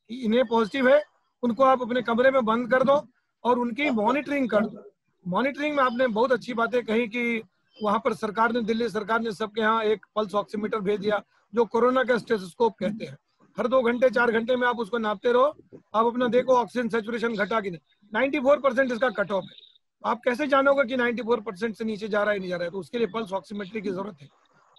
कि इन्हें पॉजिटिव है, उनको आप अपने कमरे में बंद कर दो और उनकी मॉनिटरिंग कर दो। मॉनिटरिंग में आपने बहुत अच्छी बातें कही कि वहां पर सरकार ने, दिल्ली सरकार ने सबके यहाँ एक पल्स ऑक्सीमीटर भेज दिया, जो कोरोना का स्टेथोस्कोप कहते हैं। हर 2 घंटे 4 घंटे में आप उसको नापते रहो, आप अपना देखो ऑक्सीजन सैचुरेशन घटा कि नहीं। 94% इसका कट ऑफ है। आप कैसे जानोगे कि 94% से नीचे जा रहा है नहीं जा रहा है? तो उसके लिए पल्स ऑक्सीमेट्री की जरूरत है।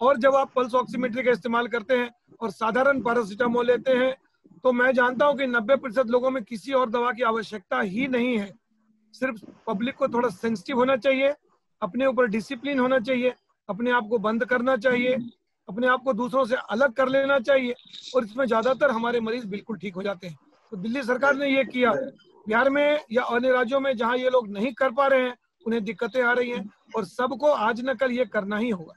और जब आप पल्स ऑक्सीमेट्री का इस्तेमाल करते हैं और साधारण पैरासीटामोल लेते हैं, तो मैं जानता हूं कि 90% लोगों में किसी और दवा की आवश्यकता ही नहीं है। सिर्फ पब्लिक को थोड़ा सेंसिटिव होना चाहिए, अपने ऊपर डिसिप्लिन होना चाहिए, अपने आप को बंद करना चाहिए, अपने आप को दूसरों से अलग कर लेना चाहिए, और इसमें ज्यादातर हमारे मरीज बिल्कुल ठीक हो जाते हैं। तो दिल्ली सरकार ने ये किया। बिहार में या अन्य राज्यों में जहां ये लोग नहीं कर पा रहे हैं, उन्हें दिक्कतें आ रही हैं, और सबको आज न कल ये करना ही होगा।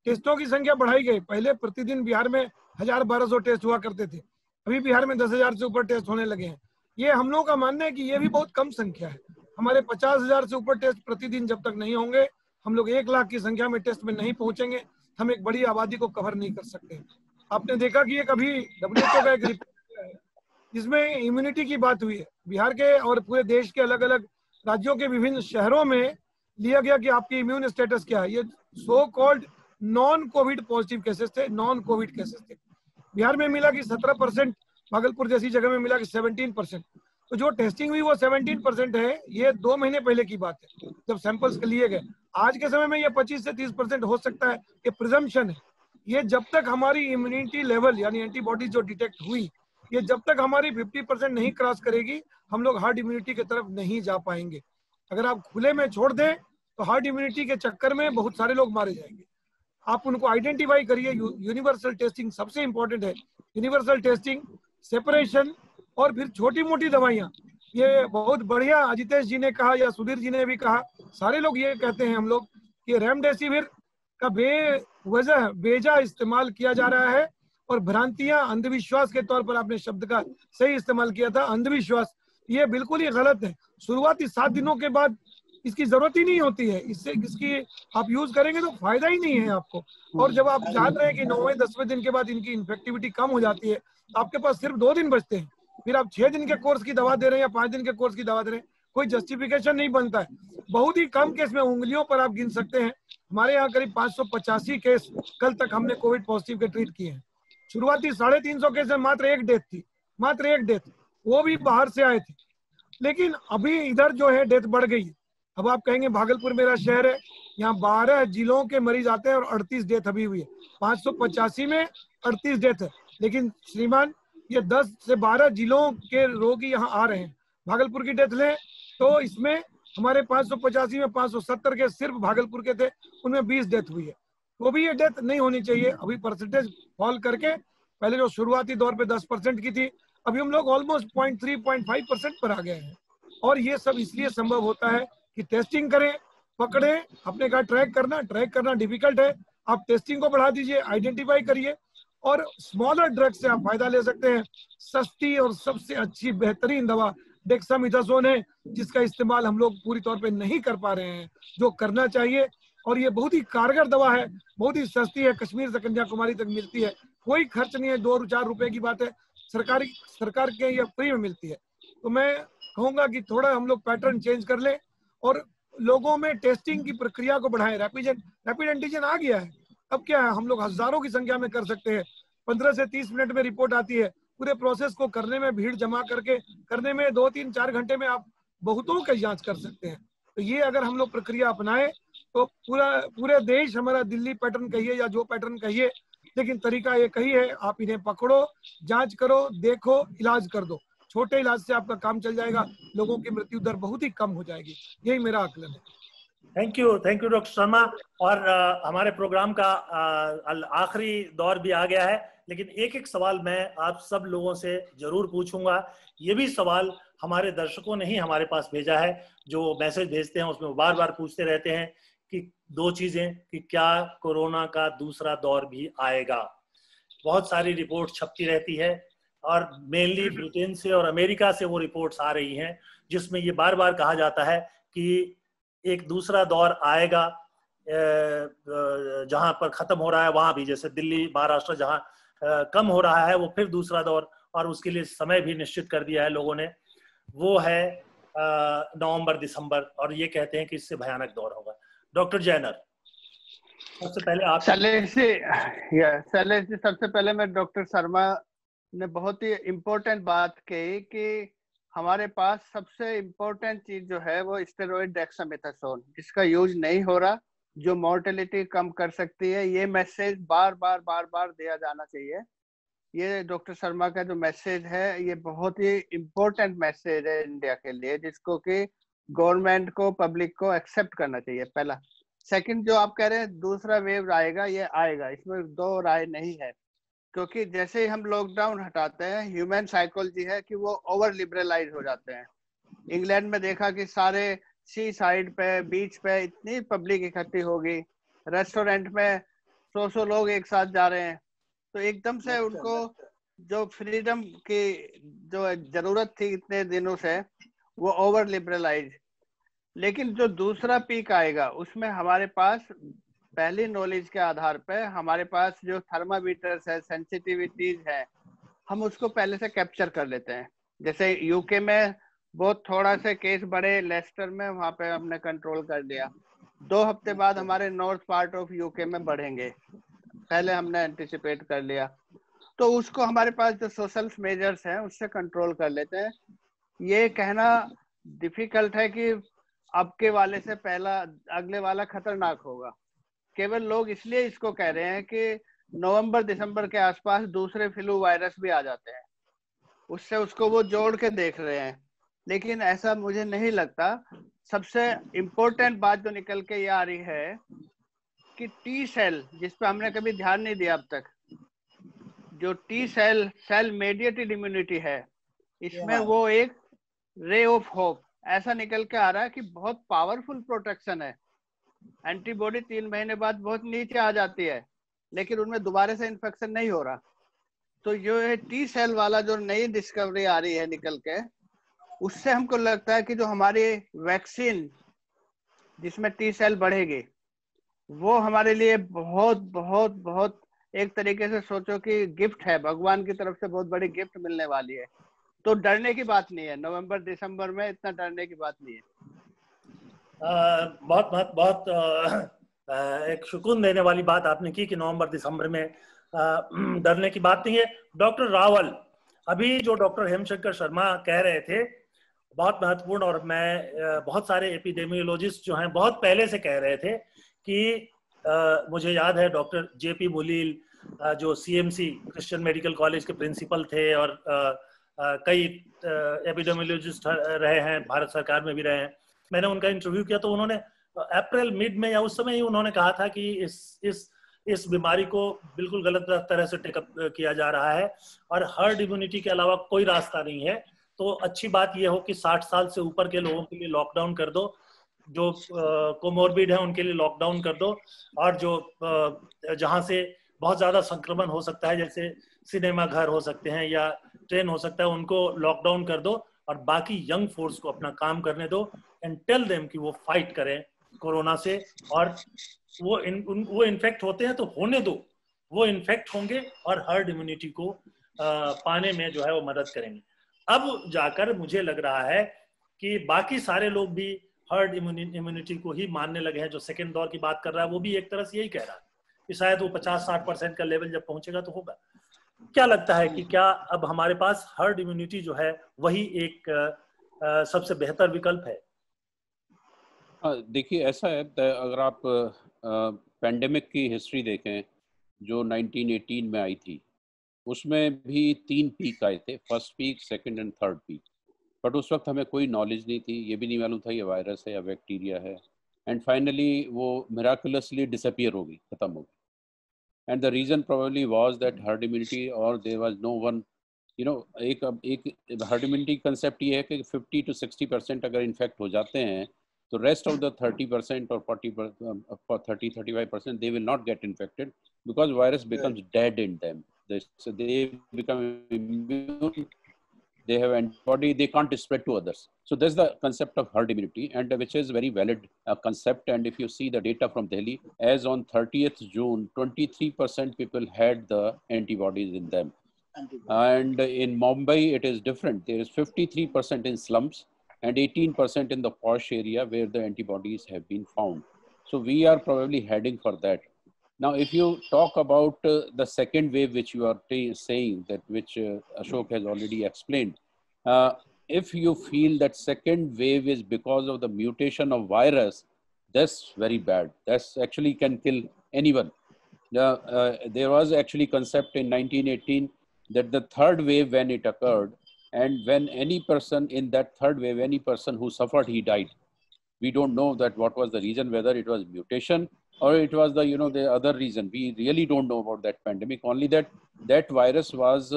टेस्टों की संख्या बढ़ाई गई। पहले प्रतिदिन बिहार में 1,000-1,200 टेस्ट हुआ करते थे। अभी बिहार में 10,000 से ऊपर टेस्ट होने लगे हैं। ये हम लोगों का मानना है कि ये भी बहुत कम संख्या है। हमारे 50,000 से ऊपर टेस्ट प्रतिदिन जब तक नहीं होंगे, हम लोग 1 लाख की संख्या में टेस्ट में नहीं पहुंचेंगे, हम एक बड़ी आबादी को कवर नहीं कर सकते। आपने देखा कि एक अभी WHO का एक रिपोर्ट है जिसमें इम्यूनिटी की बात हुई है। बिहार के और पूरे देश के अलग अलग राज्यों के विभिन्न शहरों में लिया गया कि आपकी इम्यून स्टेटस क्या है। ये so called non Covid positive cases थे, नॉन कोविड केसेस थे। बिहार में मिला कि 17%, भागलपुर जैसी जगह में मिला कि 17%। तो जो टेस्टिंग हुई वो 17% है। ये 2 महीने पहले की बात है जब सैंपल्स लिए गए। आज के समय में ये 25 से 30% हो सकता है, ये प्रिजम्पशन है। ये जब तक हमारी इम्यूनिटी लेवल यानी एंटीबॉडी जो डिटेक्ट हुई, ये जब तक हमारी 50% नहीं क्रॉस करेगी, हम लोग हार्ड इम्यूनिटी की तरफ नहीं जा पाएंगे। अगर आप खुले में छोड़ दें तो हार्ड इम्यूनिटी के चक्कर में बहुत सारे लोग मारे जाएंगे। आप उनको आइडेंटिफाई करिए। यूनिवर्सल टेस्टिंग सबसे इंपॉर्टेंट है। यूनिवर्सल टेस्टिंग, सेपरेशन और फिर छोटी मोटी दवाइयाँ। ये बहुत बढ़िया अजितेश जी ने कहा या सुधीर जी ने भी कहा, सारे लोग ये कहते हैं हम लोग कि रेमडेसिविर का बेवजह बेजा इस्तेमाल किया जा रहा है और भ्रांतियां, अंधविश्वास के तौर पर आपने शब्द का सही इस्तेमाल किया था, अंधविश्वास, ये बिल्कुल ही गलत है। शुरुआती 7 दिनों के बाद इसकी जरूरत ही नहीं होती है। इससे इसकी आप यूज करेंगे तो फायदा ही नहीं है आपको। और जब आप जान रहे हैं कि 9वें 10वें दिन के बाद इनकी इन्फेक्टिविटी कम हो जाती है, आपके पास सिर्फ 2 दिन बचते हैं, फिर आप 6 दिन के कोर्स की दवा दे रहे हैं या 5 दिन के कोर्स की दवा दे रहे हैं, कोई जस्टिफिकेशन नहीं बनता है। बहुत ही कम केस में, उंगलियों पर आप गिन सकते हैं। हमारे यहाँ करीब 585 केस कल तक हमने कोविड पॉजिटिव के ट्रीट किए हैं। शुरुआती 350 केस में मात्र 1 डेथ थी, मात्र 1 डेथ, वो भी बाहर से आए थे। लेकिन अभी इधर जो है डेथ बढ़ गई है। अब आप कहेंगे भागलपुर मेरा शहर है, यहाँ 12 जिलों के मरीज आते हैं और 38 डेथ अभी हुई है। 585 में 38 डेथ है। लेकिन श्रीमान, ये 10 से 12 जिलों के रोगी यहाँ आ रहे हैं। भागलपुर की डेथ लें तो इसमें हमारे 585 में 570 के सिर्फ भागलपुर के थे, उनमें 20 डेथ हुई है। वो भी ये डेथ नहीं होनी चाहिए। अभी परसेंटेज फॉल करके, पहले जो शुरुआती दौर पे 10% की थी, अभी हम लोग ऑलमोस्ट 0.3-0.5% पर आ गए हैं। और ये सब इसलिए संभव होता है कि टेस्टिंग करें, पकड़ें। अपने का ट्रैक करना डिफिकल्ट है। आप टेस्टिंग को बढ़ा दीजिए, आइडेंटिफाई करिए और स्मॉलर ड्रग से आप फायदा ले सकते हैं। सस्ती और सबसे अच्छी बेहतरीन दवा डेक्सामेथासोन है, जिसका इस्तेमाल हम लोग पूरी तौर पे नहीं कर पा रहे हैं, जो करना चाहिए। और ये बहुत ही कारगर दवा है, बहुत ही सस्ती है, कश्मीर से कन्याकुमारी तक मिलती है, कोई खर्च नहीं है, 2-4 रुपए की बात है, सरकार के ये फ्री में मिलती है। तो मैं कहूंगा कि थोड़ा हम लोग पैटर्न चेंज कर लें और लोगों में टेस्टिंग की प्रक्रिया को बढ़ाएं। रैपिड एंटीजन आ गया है, अब क्या है, हम लोग हजारों की संख्या में कर सकते हैं। 15 से 30 मिनट में रिपोर्ट आती है। पूरे प्रोसेस को करने में, भीड़ जमा करके करने में 2-3-4 घंटे में आप बहुतों की जांच कर सकते हैं। तो ये अगर हम लोग प्रक्रिया अपनाएं तो पूरे देश, हमारा दिल्ली पैटर्न कहिए या जो पैटर्न कहिए, लेकिन तरीका एक ही है, आप इन्हें पकड़ो, जांच करो, देखो, इलाज कर दो। छोटे इलाज से आपका काम चल जाएगा, लोगों की मृत्यु दर बहुत ही कम हो जाएगी। यही मेरा आकलन है। Thank you doctor Sharma. और हमारे प्रोग्राम का आखिरी दौर भी आ गया है, लेकिन एक एक सवाल मैं आप सब लोगों से जरूर पूछूंगा। ये भी सवाल हमारे दर्शकों ने ही हमारे पास भेजा है, जो मैसेज भेजते हैं उसमें बार बार पूछते रहते हैं कि 2 चीजें, कि क्या कोरोना का दूसरा दौर भी आएगा। बहुत सारी रिपोर्ट छपती रहती है और मेनली ब्रिटेन से और अमेरिका से वो रिपोर्ट्स आ रही हैं, जिसमें ये बार बार कहा जाता है कि एक दूसरा दौर आएगा, जहां पर खत्म हो रहा है वहां भी, जैसे दिल्ली, महाराष्ट्र जहां कम हो रहा है, वो फिर दूसरा दौर, और उसके लिए समय भी निश्चित कर दिया है लोगों ने, वो है नवंबर-दिसंबर, और ये कहते हैं कि इससे भयानक दौर होगा। डॉक्टर जैनर, सबसे पहले आप। सबसे पहले मैं डॉक्टर शर्मा ने बहुत ही इम्पोर्टेंट बात कही कि हमारे पास सबसे इम्पोर्टेंट चीज जो है वो स्टेरॉइड डेक्सामेथासोन, जिसका यूज नहीं हो रहा, जो मोर्टेलिटी कम कर सकती है। ये मैसेज बार बार दिया जाना चाहिए। ये डॉक्टर शर्मा का जो मैसेज है, ये बहुत ही इम्पोर्टेंट मैसेज है इंडिया के लिए, जिसको कि गवर्नमेंट को, पब्लिक को एक्सेप्ट करना चाहिए। पहला। सेकंड, जो आप कह रहे हैं दूसरा वेव आएगा, ये आएगा, इसमें 2 राय नहीं है। क्योंकि जैसे ही हम लॉकडाउन हटाते हैं, ह्यूमन साइकोलॉजी है कि वो ओवर लिबरलाइज हो जाते हैं। इंग्लैंड में देखा कि सारे सी साइड पे, बीच पे इतनी पब्लिक इकट्ठी होगी, रेस्टोरेंट में 100 लोग एक साथ जा रहे हैं, तो एकदम से उनको जो फ्रीडम की जो जरूरत थी इतने दिनों से, वो ओवर लिबरलाइज। लेकिन जो दूसरा पीक आएगा उसमें हमारे पास पहली नॉलेज के आधार पे हमारे पास जो थर्मामीटर्स है, सेंसिटिविटीज है, हम उसको पहले से कैप्चर कर लेते हैं। जैसे यूके में बहुत थोड़ा से केस बढ़े, लेस्टर में, वहां पे हमने कंट्रोल कर लिया। 2 हफ्ते बाद हमारे नॉर्थ पार्ट ऑफ यूके में बढ़ेंगे, पहले हमने एंटिसिपेट कर लिया। तो उसको हमारे पास जो सोशल मेजर्स हैं उससे कंट्रोल कर लेते हैं। ये कहना डिफिकल्ट है कि अब के वाले से पहला अगले वाला खतरनाक होगा। केवल लोग इसलिए इसको कह रहे हैं कि नवंबर दिसंबर के आसपास दूसरे फ्लू वायरस भी आ जाते हैं, उससे उसको वो जोड़ के देख रहे हैं। लेकिन ऐसा मुझे नहीं लगता। सबसे इम्पोर्टेंट बात जो निकल के ये आ रही है कि टी सेल, जिस पे हमने कभी ध्यान नहीं दिया अब तक, जो T cell cell mediated immunity है, इसमें वो एक रे ऑफ होप ऐसा निकल के आ रहा है कि बहुत पावरफुल प्रोटेक्शन है। एंटीबॉडी 3 महीने बाद बहुत नीचे आ जाती है, लेकिन उनमें दोबारा से इन्फेक्शन नहीं हो रहा। तो जो है टी सेल वाला जो नई डिस्कवरी आ रही है निकल के, उससे हमको लगता है कि जो हमारी वैक्सीन जिसमें टी सेल बढ़ेगी, वो हमारे लिए बहुत बहुत बहुत एक तरीके से सोचो कि गिफ्ट है, भगवान की तरफ से बहुत बड़ी गिफ्ट मिलने वाली है। तो डरने की बात नहीं है, नवंबर दिसंबर में इतना डरने की बात नहीं है। बहुत बहुत बहुत एक सुकून देने वाली बात आपने की कि नवंबर दिसंबर में डरने की बात नहीं है। डॉक्टर रावल, अभी जो डॉक्टर हेमशंकर शर्मा कह रहे थे बहुत महत्वपूर्ण, और मैं बहुत सारे एपिडेमियोलॉजिस्ट जो हैं बहुत पहले से कह रहे थे कि मुझे याद है डॉक्टर जेपी मुलील जो सीएमसी क्रिश्चियन मेडिकल कॉलेज के प्रिंसिपल थे और कई एपिडेमियोलॉजिस्ट रहे हैं, भारत सरकार में भी रहे हैं। मैंने उनका इंटरव्यू किया तो उन्होंने अप्रैल मिड में या उस समय ही उन्होंने कहा था कि इस बीमारी को बिल्कुल गलत तरह से टेकअप किया जा रहा है और हर्ड इम्यूनिटी के अलावा कोई रास्ता नहीं है। तो अच्छी बात यह हो कि 60 साल से ऊपर के लोगों के लिए लॉकडाउन कर दो, जो कोमोर्बिड है उनके लिए लॉकडाउन कर दो, और जो जहां से बहुत ज्यादा संक्रमण हो सकता है जैसे सिनेमा घर हो सकते हैं या ट्रेन हो सकता है, उनको लॉकडाउन कर दो और बाकी यंग फोर्स को अपना काम करने दो एंड टेल देम कि वो फाइट करें कोरोना से। और वो इन्फेक्ट होते हैं तो होने दो, वो इन्फेक्ट होंगे और हर्ड इम्यूनिटी को पाने में जो है वो मदद करेंगे। अब जाकर मुझे लग रहा है कि बाकी सारे लोग भी हर्ड इम्यूनिटी को ही मानने लगे हैं। जो सेकेंड दौर की बात कर रहा है वो भी एक तरह से यही कह रहा है कि शायद वो 50-60% का लेवल जब पहुंचेगा तो होगा। क्या लगता है कि क्या अब हमारे पास हर्ड इम्यूनिटी जो है वही एक सबसे बेहतर विकल्प है? देखिए ऐसा है, अगर आप पेंडेमिक की हिस्ट्री देखें जो 1918 में आई थी, उसमें भी 3 पीक आए थे, first peak, second and third peak. But उस वक्त हमें कोई नॉलेज नहीं थी, ये भी नहीं मालूम था ये वायरस है या बैक्टीरिया है, एंड फाइनली वो मिराकुलसली डिसअपियर हो गई, खत्म हो गई। And the reason probably was that herd immunity, और there was no one, you know, एक हर्ड इम्यूनिटी कंसेप्ट ये है कि 50 to 60% अगर इन्फेक्ट हो जाते हैं तो रेस्ट ऑफ द 30% और 30-35% they will not get infected because virus becomes dead in them. So they become immune, they have antibody, they can't spread to others. So that's the concept of herd immunity, and which is very valid concept. And if you see the data from Delhi, as on 30th June, 23% people had the antibodies in them. And in Mumbai, it is different. There is 53% in slums and 18% in the posh area where the antibodies have been found. So we are probably heading for that. Now, if you talk about the second wave, which you are saying, that which Ashok has already explained, if you feel that second wave is because of the mutation of virus, that's very bad. That's actually can kill anyone. There was actually concept in 1918 that the third wave, when it occurred, and when any person in that third wave, any person who suffered, he died. We don't know that what was the reason, whether it was mutation or it was the, you know, the other reason. We really don't know about that pandemic. Only that that virus was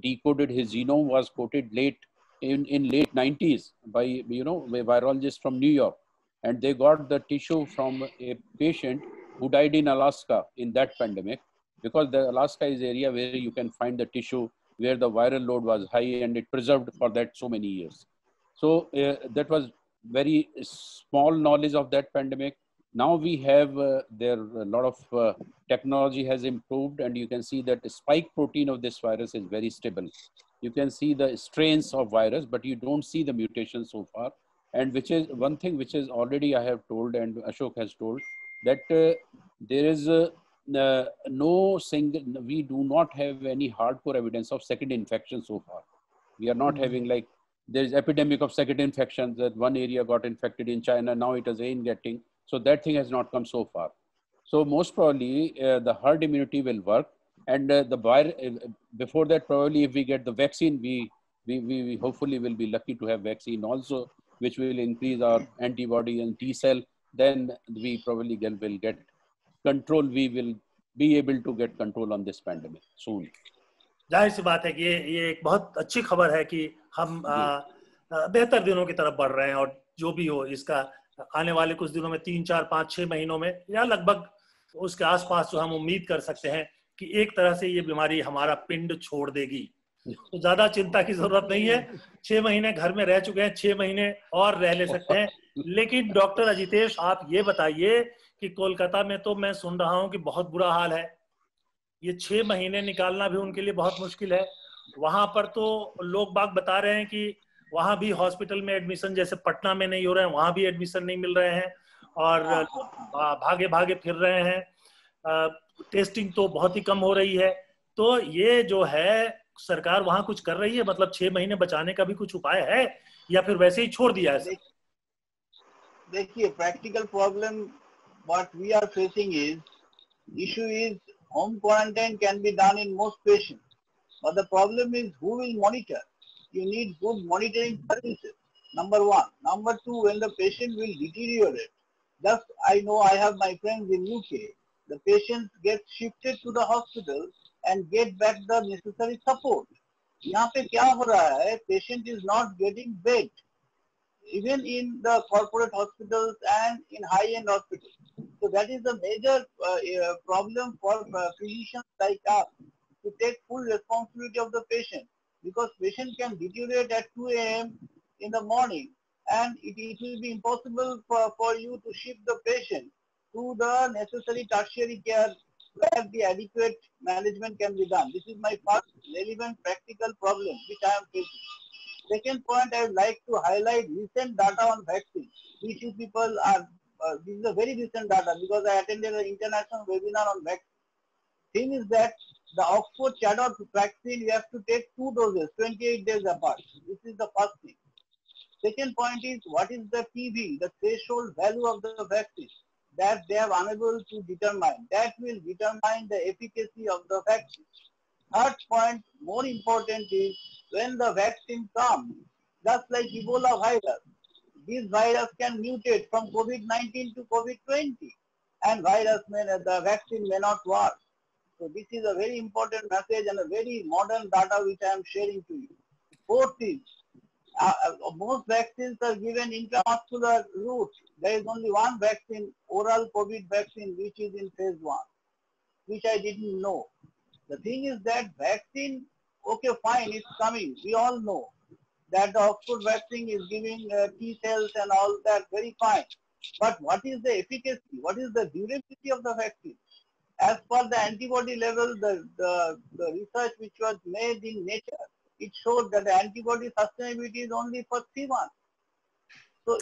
decoded, his genome was coded late in late 90s by, you know, a virologist from New York. And they got the tissue from a patient who died in Alaska in that pandemic, because the Alaska is area where you can find the tissue where the viral load was high and it preserved for that so many years. So that was very small knowledge of that pandemic. Now we have there a lot of technology has improved, and you can see that the spike protein of this virus is very stable. You can see the strains of virus, but you don't see the mutations so far. And which is one thing which is already I have told and Ashok has told, that there is no single, we do not have any hardcore evidence of second infection so far. We are not having like, there is epidemic of second infections, that one area got infected in China, now it is again getting, so that thing has not come so far. So most probably the herd immunity will work, and the virus, before that probably if we get the vaccine, we hopefully will be lucky to have vaccine also, which will increase our antibody and T cell, then we probably will get control, we will be able to get control on this pandemic soon. जाहिर सी बात है कि ये एक बहुत अच्छी खबर है कि हम बेहतर दिनों की तरफ बढ़ रहे हैं, और जो भी हो इसका आने वाले कुछ दिनों में 3, 4, 5, 6 महीनों में या लगभग उसके आसपास जो हम उम्मीद कर सकते हैं कि एक तरह से ये बीमारी हमारा पिंड छोड़ देगी। तो ज्यादा चिंता की जरूरत नहीं है। 6 महीने घर में रह चुके हैं, 6 महीने और रह ले सकते हैं। लेकिन डॉक्टर अजितेश, आप ये बताइए कि कोलकाता में तो मैं सुन रहा हूँ कि बहुत बुरा हाल है, ये 6 महीने निकालना भी उनके लिए बहुत मुश्किल है। वहां पर तो लोग बाग बता रहे हैं कि वहां भी हॉस्पिटल में एडमिशन जैसे पटना में नहीं हो रहे हैं, वहां भी एडमिशन नहीं मिल रहे हैं और भागे भागे फिर रहे हैं। टेस्टिंग तो बहुत ही कम हो रही है। तो ये जो है सरकार वहां कुछ कर रही है, मतलब 6 महीने बचाने का भी कुछ उपाय है या फिर वैसे ही छोड़ दिया है? देखिए, practical problem what we are facing issue is home quarantine can be done in most patients, but the problem is who will monitor. You need good monitoring services, number one. Number two, when the patient will deteriorate, just I know I have my friends in UK, the patients get shifted to the hospital and get back the necessary support. यहाँ पे क्या हो रहा है, patient is not getting bed, even in the corporate hospitals and in high-end hospitals. So that is a major problem for physicians like us to take full responsibility of the patient, because patient can deteriorate at 2 a.m. in the morning, and it will be impossible for you to shift the patient to the necessary tertiary care where the adequate management can be done. This is my first relevant practical problem which I am facing. Second point, I would like to highlight recent data on vaccine, which you people are, this is a very recent data because I attended an international webinar on vaccine. Thing is that the Oxford Chadot vaccine, you have to take 2 doses, 28 days apart. This is the first thing. Second point is, what is the TB, the threshold value of the vaccine, that they are unable to determine. That will determine the efficacy of the vaccine. Third point, more important, is when the vaccine comes, just like Ebola virus, this virus can mutate from COVID-19 to COVID-20, and the vaccine may not work. So this is a very important message and a very modern data which I am sharing to you. Fourth is, most vaccines are given intramuscular route. There is only one vaccine, oral COVID vaccine, which is in phase 1, which I didn't know. The thing is that vaccine, okay, fine, it's coming. We all know that the Oxford vaccine is giving T cells and all that, very fine. But what is the efficacy? What is the durability of the vaccine? As per the antibody level, the research which was made in Nature, it showed that the antibody sustainability is only for 3 months. So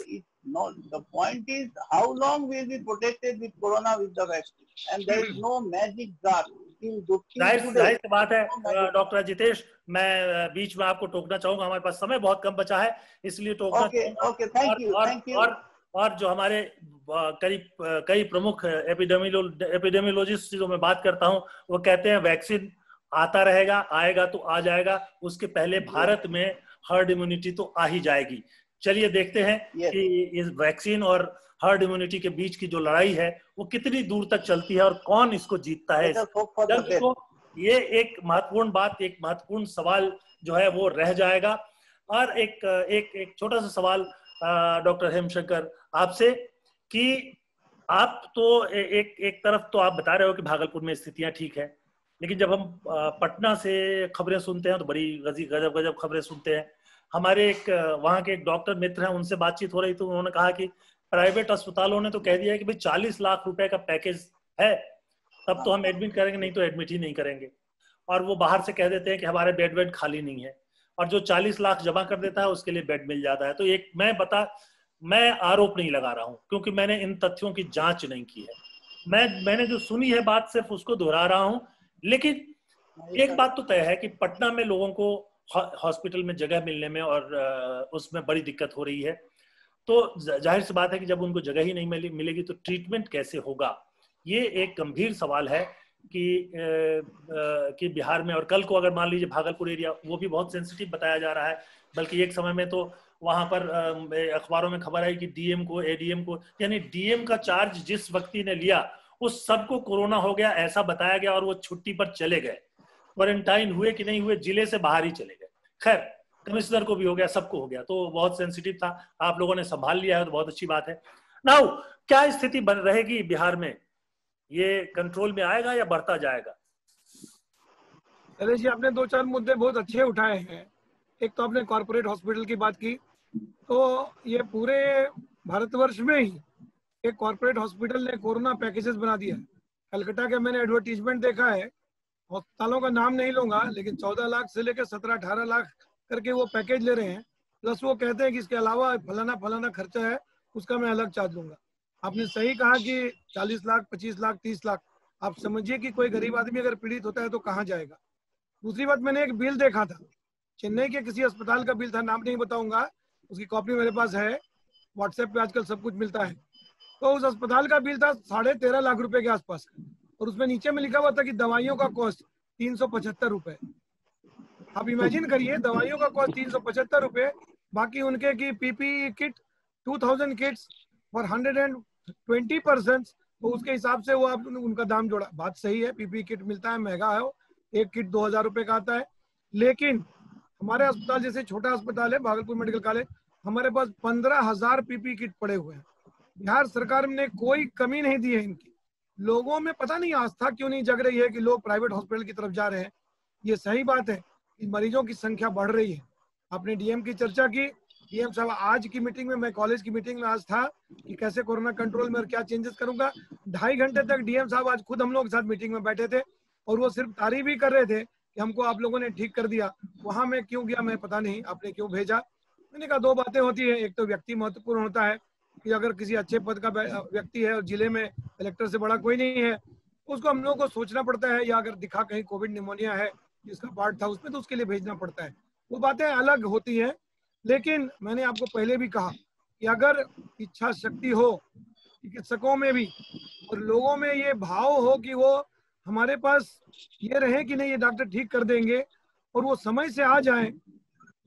the point is, how long will be protected with corona with the vaccine? And there is no magic drug. जाहिर बात है doctor Ajitesh, मैं बीच में आपको टोकना चाहूंगा, हमारे पास समय बहुत कम बचा है, इसलिए टोकना चाहूंगा। और जो हमारे कई प्रमुख एपिडेमियोलॉजिस्ट जो मैं बात करता हूं, वो कहते हैं वैक्सीन आता रहेगा, आएगा तो आ जाएगा, उसके पहले भारत में हर्ड इम्यूनिटी तो आ ही जाएगी। चलिए देखते हैं कि इस वैक्सीन और हर्ड इम्यूनिटी के बीच की जो लड़ाई है वो कितनी दूर तक चलती है और कौन इसको जीतता है। तो ये एक महत्वपूर्ण बात, एक महत्वपूर्ण सवाल जो है वो रह जाएगा। और एक छोटा सा सवाल डॉक्टर हेमशंकर आपसे, कि आप तो एक तरफ तो आप बता रहे हो कि भागलपुर में स्थितियां ठीक है, लेकिन जब हम पटना से खबरें सुनते हैं तो बड़ी गजब गजब खबरें सुनते हैं। हमारे एक वहाँ के एक डॉक्टर मित्र हैं, उनसे बातचीत हो रही तो उन्होंने कहा कि प्राइवेट अस्पतालों ने तो कह दिया है कि भाई 40 लाख रुपए का पैकेज है, तब तो हम एडमिट करेंगे, नहीं तो एडमिट ही नहीं करेंगे। और वो बाहर से कह देते हैं कि हमारे बेड खाली नहीं है, और जो 40 लाख जमा कर देता है उसके लिए बेड मिल जाता है। तो एक मैं आरोप नहीं लगा रहा हूँ, क्योंकि मैंने इन तथ्यों की जांच नहीं की है। मैंने जो सुनी है बात सिर्फ उसको दोहरा रहा हूँ। लेकिन एक बात तो तय है कि पटना में लोगों को हॉस्पिटल में जगह मिलने में और उसमें बड़ी दिक्कत हो रही है। तो जाहिर सी बात है कि जब उनको जगह ही नहीं मिलेगी तो ट्रीटमेंट कैसे होगा, ये एक गंभीर सवाल है कि बिहार में। और कल को अगर मान लीजिए भागलपुर एरिया, वो भी बहुत सेंसिटिव बताया जा रहा है, बल्कि एक समय में तो वहां पर अखबारों में खबर आई कि डीएम को, एडीएम को, यानी डीएम का चार्ज जिस व्यक्ति ने लिया उस सबको कोरोना हो गया ऐसा बताया गया, और वो छुट्टी पर चले गए। क्वारंटाइन हुए कि नहीं हुए, जिले से बाहर ही चले गए। खैर, कमिश्नर को भी हो गया, सबको हो गया, तो बहुत सेंसिटिव था। आप लोगों ने संभाल लिया है तो बहुत अच्छी बात है। नाउ क्या स्थिति बन रहेगी बिहार में, ये कंट्रोल में आएगा या बढ़ता जाएगा? शैलेश जी, आपने 2-4 मुद्दे बहुत अच्छे उठाए हैं। एक तो आपने कॉर्पोरेट हॉस्पिटल की बात की, तो ये पूरे भारतवर्ष में ही एक कॉर्पोरेट हॉस्पिटल ने कोरोना पैकेजेस बना दिया। कलकत्ता के मैंने एडवर्टीजमेंट देखा है, अस्पतालों का नाम नहीं लूंगा, लेकिन 14 लाख से लेकर 17-18 लाख करके वो पैकेज ले रहे हैं। प्लस वो कहते हैं कि इसके अलावा फलाना फलाना खर्चा है, उसका मैं अलग चार्ज लूंगा। आपने सही कहा कि 40 लाख, 25 लाख, 30 लाख, आप समझिए कि कोई गरीब आदमी अगर पीड़ित होता है तो कहाँ जाएगा। दूसरी बात, मैंने एक बिल देखा था, चेन्नई के किसी अस्पताल का बिल था, नाम नहीं बताऊंगा, उसकी कॉपी मेरे पास है, व्हाट्सएप पे आजकल सब कुछ मिलता है। तो उस अस्पताल का बिल था 13.5 लाख रुपए के आसपास का, और उसमें नीचे में लिखा हुआ था कि दवाइयों का कॉस्ट 375 रुपए। आप इमेजिन करिए, दवाइयों का कॉस्ट 375 रुपए, बाकी उनके की PPE kit 2000 kits for 120 person, तो उसके हिसाब से वो आप उनका दाम जोड़ा। बात सही है, पीपीई किट मिलता है, महंगा है, एक किट 2000 रुपए का आता है। लेकिन हमारे अस्पताल जैसे छोटा अस्पताल है भागलपुर मेडिकल कॉलेज, हमारे पास 15,000 पीपीई किट पड़े हुए हैं। बिहार सरकार ने कोई कमी नहीं दी है इनकी। लोगों में पता नहीं आस्था क्यों नहीं जग रही है कि लोग प्राइवेट हॉस्पिटल की तरफ जा रहे हैं। ये सही बात है कि मरीजों की संख्या बढ़ रही है। आपने डीएम की चर्चा की, डीएम साहब आज की मीटिंग में, मैं कॉलेज की मीटिंग में आज था कि कैसे कोरोना कंट्रोल में और क्या चेंजेस करूंगा। 2.5 घंटे तक डीएम साहब आज खुद हम लोग के साथ मीटिंग में बैठे थे, और वो सिर्फ तारीफ ही कर रहे थे कि हमको आप लोगों ने ठीक कर दिया। वहां मैं क्यों गया मैं पता नहीं, आपने क्यों भेजा। मैंने कहा 2 बातें होती है, एक तो व्यक्ति महत्वपूर्ण होता है कि अगर किसी अच्छे पद का व्यक्ति है और जिले में कलेक्टर से बड़ा कोई नहीं है, उसको हम लोग को सोचना पड़ता है, या अगर दिखा कहीं कोविड निमोनिया है जिसका पार्ट था उसमें, तो उसके लिए भेजना पड़ता है। वो बातें अलग होती हैं। लेकिन मैंने आपको पहले भी कहा कि अगर इच्छा शक्ति हो चिकित्सकों में भी, और लोगों में ये भाव हो कि वो हमारे पास ये रहे कि नहीं ये डॉक्टर ठीक कर देंगे, और वो समय से आ जाएं,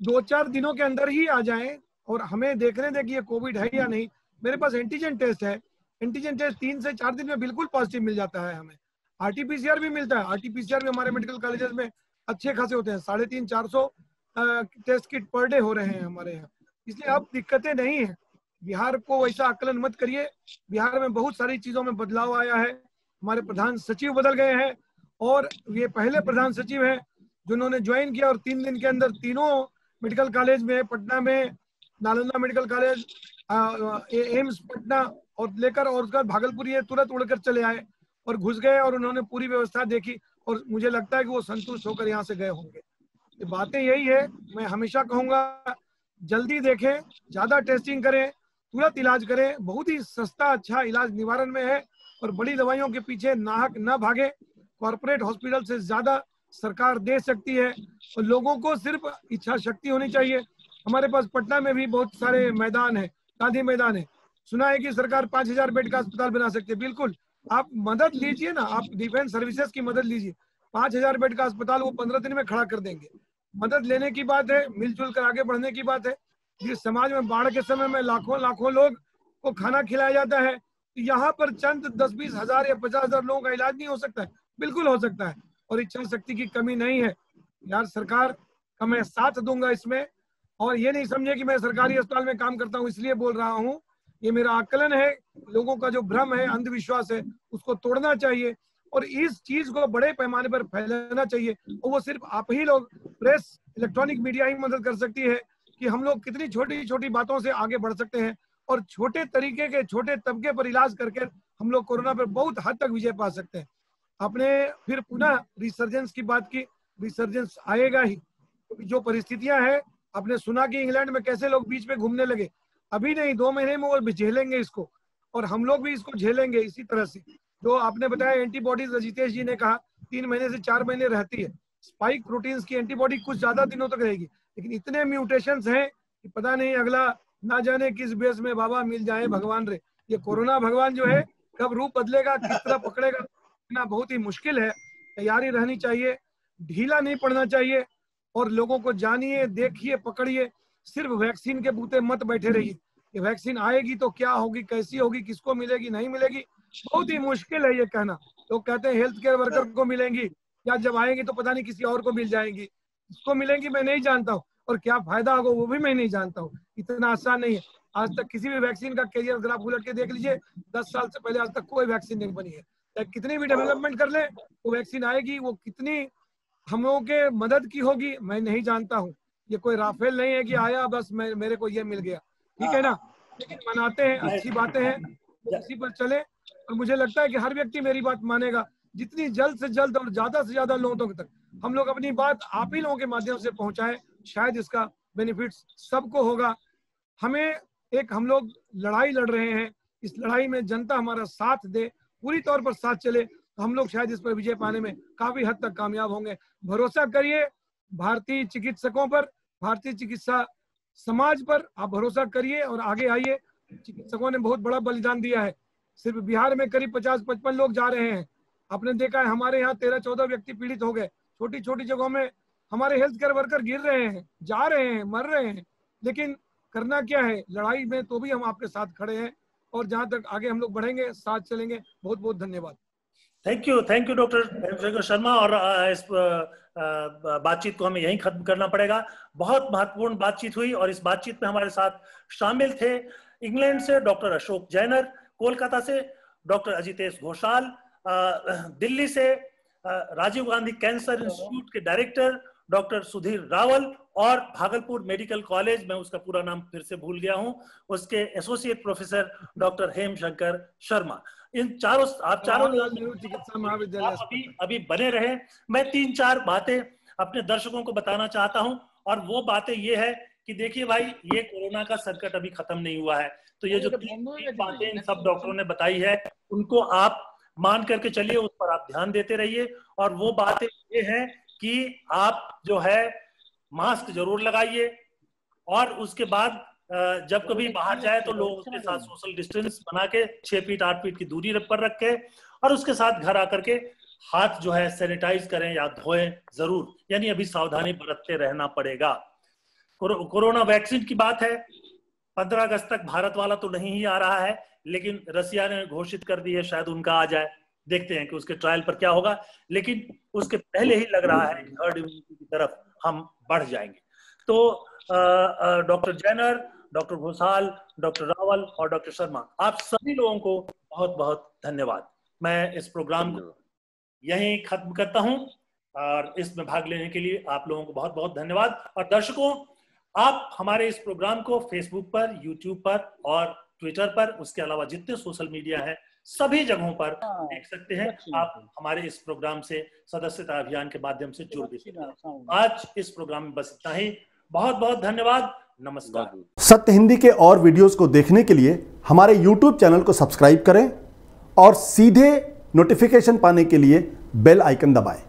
2-4 दिनों के अंदर ही आ जाएं, और हमें देखने दें कि ये कोविड है या नहीं। मेरे पास एंटीजन टेस्ट है, एंटीजन टेस्ट 3 से 4 दिन में बिल्कुल पॉजिटिव मिल जाता है। हमें आरटीपीसीआर भी मिलता है, आरटीपीसीआर भी हमारे मेडिकल कॉलेजेस में अच्छे खासे होते हैं। 350-400 टेस्ट किट पर डे हो रहे हैं हमारे यहाँ, इसलिए अब दिक्कतें नहीं है। बिहार को वैसा आकलन मत करिए, बिहार में बहुत सारी चीजों में बदलाव आया है। हमारे प्रधान सचिव बदल गए हैं, और ये पहले प्रधान सचिव हैं जिन्होंने ज्वाइन किया, और 3 दिन के अंदर तीनों मेडिकल कॉलेज में, पटना में Nalanda medical college, AIIMS Patna और लेकर, और उसका भागलपुर, ये तुरंत उड़कर चले आए और घुस गए, और उन्होंने पूरी व्यवस्था देखी, और मुझे लगता है कि वो संतुष्ट होकर यहाँ से गए होंगे। ये बातें यही है, मैं हमेशा कहूंगा जल्दी देखें, ज्यादा टेस्टिंग करें, तुरंत इलाज करें। बहुत ही सस्ता अच्छा इलाज निवारण में है, और बड़ी दवाइयों के पीछे नाहक न भागे। कॉर्पोरेट हॉस्पिटल से ज्यादा सरकार दे सकती है, और लोगों को सिर्फ इच्छा शक्ति होनी चाहिए। हमारे पास पटना में भी बहुत सारे मैदान है, गांधी मैदान है, सुना है कि सरकार 5000 बेड का अस्पताल बना सकती है। बिल्कुल, आप मदद लीजिए ना, आप डिफेंस सर्विसेज की मदद लीजिए। 5000 बेड का अस्पताल वो 15 दिन में खड़ा कर देंगे। मदद लेने की बात है, मिलजुल कर आगे बढ़ने की बात है। जिस समाज में बाढ़ के समय में लाखों लोग को खाना खिलाया जाता है, यहाँ पर चंद 10-20 हजार या 50,000 लोगों का इलाज नहीं हो सकता है? बिल्कुल हो सकता है, और इच्छा शक्ति की कमी नहीं है। यार सरकार का मैं साथ दूंगा इसमें, और ये नहीं समझे कि मैं सरकारी अस्पताल में काम करता हूँ इसलिए बोल रहा हूँ। ये मेरा आकलन है, लोगों का जो भ्रम है, अंधविश्वास है, उसको तोड़ना चाहिए। और इस चीज को बड़े पैमाने पर फैलाना चाहिए। और वो सिर्फ आप ही लोग, प्रेस, इलेक्ट्रॉनिक मीडिया ही मदद कर सकती है कि हम लोग कितनी छोटी छोटी बातों से आगे बढ़ सकते हैं और छोटे तरीके के छोटे तबके पर इलाज करके हम लोग कोरोना पर बहुत हद तक विजय पा सकते हैं। आपने फिर पुनः रिसर्जेंस की बात की, रिसर्जेंस आएगा ही, जो परिस्थितियां हैं, आपने सुना कि इंग्लैंड में कैसे लोग बीच में घूमने लगे, अभी नहीं 2 महीने में वो झेलेंगे इसको, और हम लोग भी इसको झेलेंगे इसी तरह से। जो आपने बताया एंटीबॉडीज, रजितेश जी ने कहा 3 महीने से 4 महीने रहती है, स्पाइक प्रोटीन्स की एंटीबॉडी कुछ ज्यादा दिनों तक रहेगी, लेकिन इतने म्यूटेशंस हैं कि पता नहीं अगला ना जाने किस बेस में बाबा मिल जाए भगवान रे। ये कोरोना भगवान जो है कब रूप बदलेगा, किस तरह पकड़ेगा, ना बहुत ही मुश्किल है। तैयारी रहनी चाहिए, ढीला नहीं पड़ना चाहिए, और लोगों को जानिए, देखिए, पकड़िए, सिर्फ वैक्सीन के बूते मत बैठे रहिए। ये वैक्सीन आएगी तो क्या होगी, कैसी होगी, किसको मिलेगी, नहीं मिलेगी, बहुत ही मुश्किल है ये कहना। लोग कहते हैं हेल्थ केयर वर्कर को मिलेंगी, या जब आएंगी तो पता नहीं किसी और को मिल जाएंगी, किसको मिलेंगी मैं नहीं जानता हूँ, और क्या फायदा होगा वो भी मैं नहीं जानता हूँ। इतना आसान नहीं है। आज तक किसी भी वैक्सीन का कैरियर ग्राफ उलट के देख लीजिए, 10 साल से पहले आज तक कोई वैक्सीन नहीं बनी है। कितनी भी डेवलपमेंट कर ले वो वैक्सीन आएगी, वो कितनी हम लोगों के मदद की होगी मैं नहीं जानता हूँ। ये कोई राफेल नहीं है कि आया बस मेरे को ये मिल गया, ठीक है ना। लेकिन मनाते हैं, अच्छी बातें हैं, इसी पर चले, और मुझे लगता है कि हर व्यक्ति मेरी बात मानेगा। जितनी जल्द से जल्द और ज्यादा से ज्यादा लोगों तक हम लोग अपनी बात आप ही लोगों के माध्यम से पहुंचाएं, शायद इसका बेनिफिट्स सबको होगा। हमें हम लोग लड़ाई लड़ रहे हैं, इस लड़ाई में जनता हमारा साथ दे, पूरी तौर पर साथ चले, तो हम लोग शायद इस पर विजय पाने में काफी हद तक कामयाब होंगे। भरोसा करिए भारतीय चिकित्सकों पर, भारतीय चिकित्सा समाज पर आप भरोसा करिए और आगे आइए। चिकित्सकों ने बहुत बड़ा बलिदान दिया है। सिर्फ बिहार में करीब 50-55 लोग जा रहे हैं। आपने देखा है हमारे यहाँ 13-14 व्यक्ति पीड़ित हो गए। छोटी छोटी जगहों में हमारे हेल्थ केयर वर्कर गिर रहे हैं, जा रहे हैं, मर रहे हैं, लेकिन करना क्या है, लड़ाई में तो भी हम आपके साथ खड़े हैं, और जहां तक आगे हम लोग बढ़ेंगे साथ चलेंगे। बहुत बहुत धन्यवाद। Thank you doctor Sharma. और इस बातचीत को हमें यहीं खत्म करना पड़ेगा। बहुत महत्वपूर्ण बातचीत हुई, और इस बातचीत में हमारे साथ शामिल थे इंग्लैंड से डॉक्टर अशोक जैनर, कोलकाता से डॉक्टर अजितेश घोषाल, दिल्ली से राजीव गांधी कैंसर इंस्टीट्यूट के डायरेक्टर डॉक्टर सुधीर रावल, और भागलपुर मेडिकल कॉलेज, मैं उसका पूरा नाम फिर से भूल गया हूं, उसके associate professor doctor Hemshankar Sharma. इन चारों, आप चारों चिकित्सा महाविद्यालय अभी बने रहे। मैं 3-4 बातें अपने दर्शकों को बताना चाहता हूं, और वो बातें ये है कि देखिए भाई, ये कोरोना का संकट अभी खत्म नहीं हुआ है, तो ये जो 3 बातें इन सब डॉक्टरों ने बताई है उनको आप मान करके चलिए, उस पर आप ध्यान देते रहिए। और वो बातें ये हैं कि आप जो है मास्क जरूर लगाइए, और उसके बाद जब कभी बाहर जाए तो लोगों के साथ सोशल डिस्टेंस बना के 6 फीट 8 फीट की दूरी पर रखें, और उसके साथ घर आकर के हाथ जो है सैनिटाइज करें या धोएं जरूर, यानी अभी सावधानी बरतते रहना पड़ेगा। कोरोना वैक्सीन की बात है, 15 अगस्त तक भारत वाला तो नहीं ही आ रहा है, लेकिन रसिया ने घोषित कर दी है शायद उनका आ जाए। देखते हैं कि उसके ट्रायल पर क्या होगा, लेकिन उसके पहले ही लग रहा है कि हर्ड इम्यूनिटी की तरफ हम बढ़ जाएंगे। तो doctor Jenner, doctor Ghoshal, doctor Rawal और डॉक्टर शर्मा, आप सभी लोगों को बहुत बहुत धन्यवाद। मैं इस प्रोग्राम को यहीं खत्म करता हूं, और इसमें भाग लेने के लिए आप लोगों को बहुत बहुत धन्यवाद। और दर्शकों, आप हमारे इस प्रोग्राम को फेसबुक पर, यूट्यूब पर और ट्विटर पर, उसके अलावा जितने सोशल मीडिया है सभी जगहों पर देख सकते हैं। आप हमारे इस प्रोग्राम से सदस्यता अभियान के माध्यम से जुड़ भी सकते हैं। आज इस प्रोग्राम में बस इतना ही। बहुत बहुत धन्यवाद, नमस्कार। सत्य हिंदी के और वीडियोस को देखने के लिए हमारे YouTube चैनल को सब्सक्राइब करें, और सीधे नोटिफिकेशन पाने के लिए बेल आइकन दबाएं।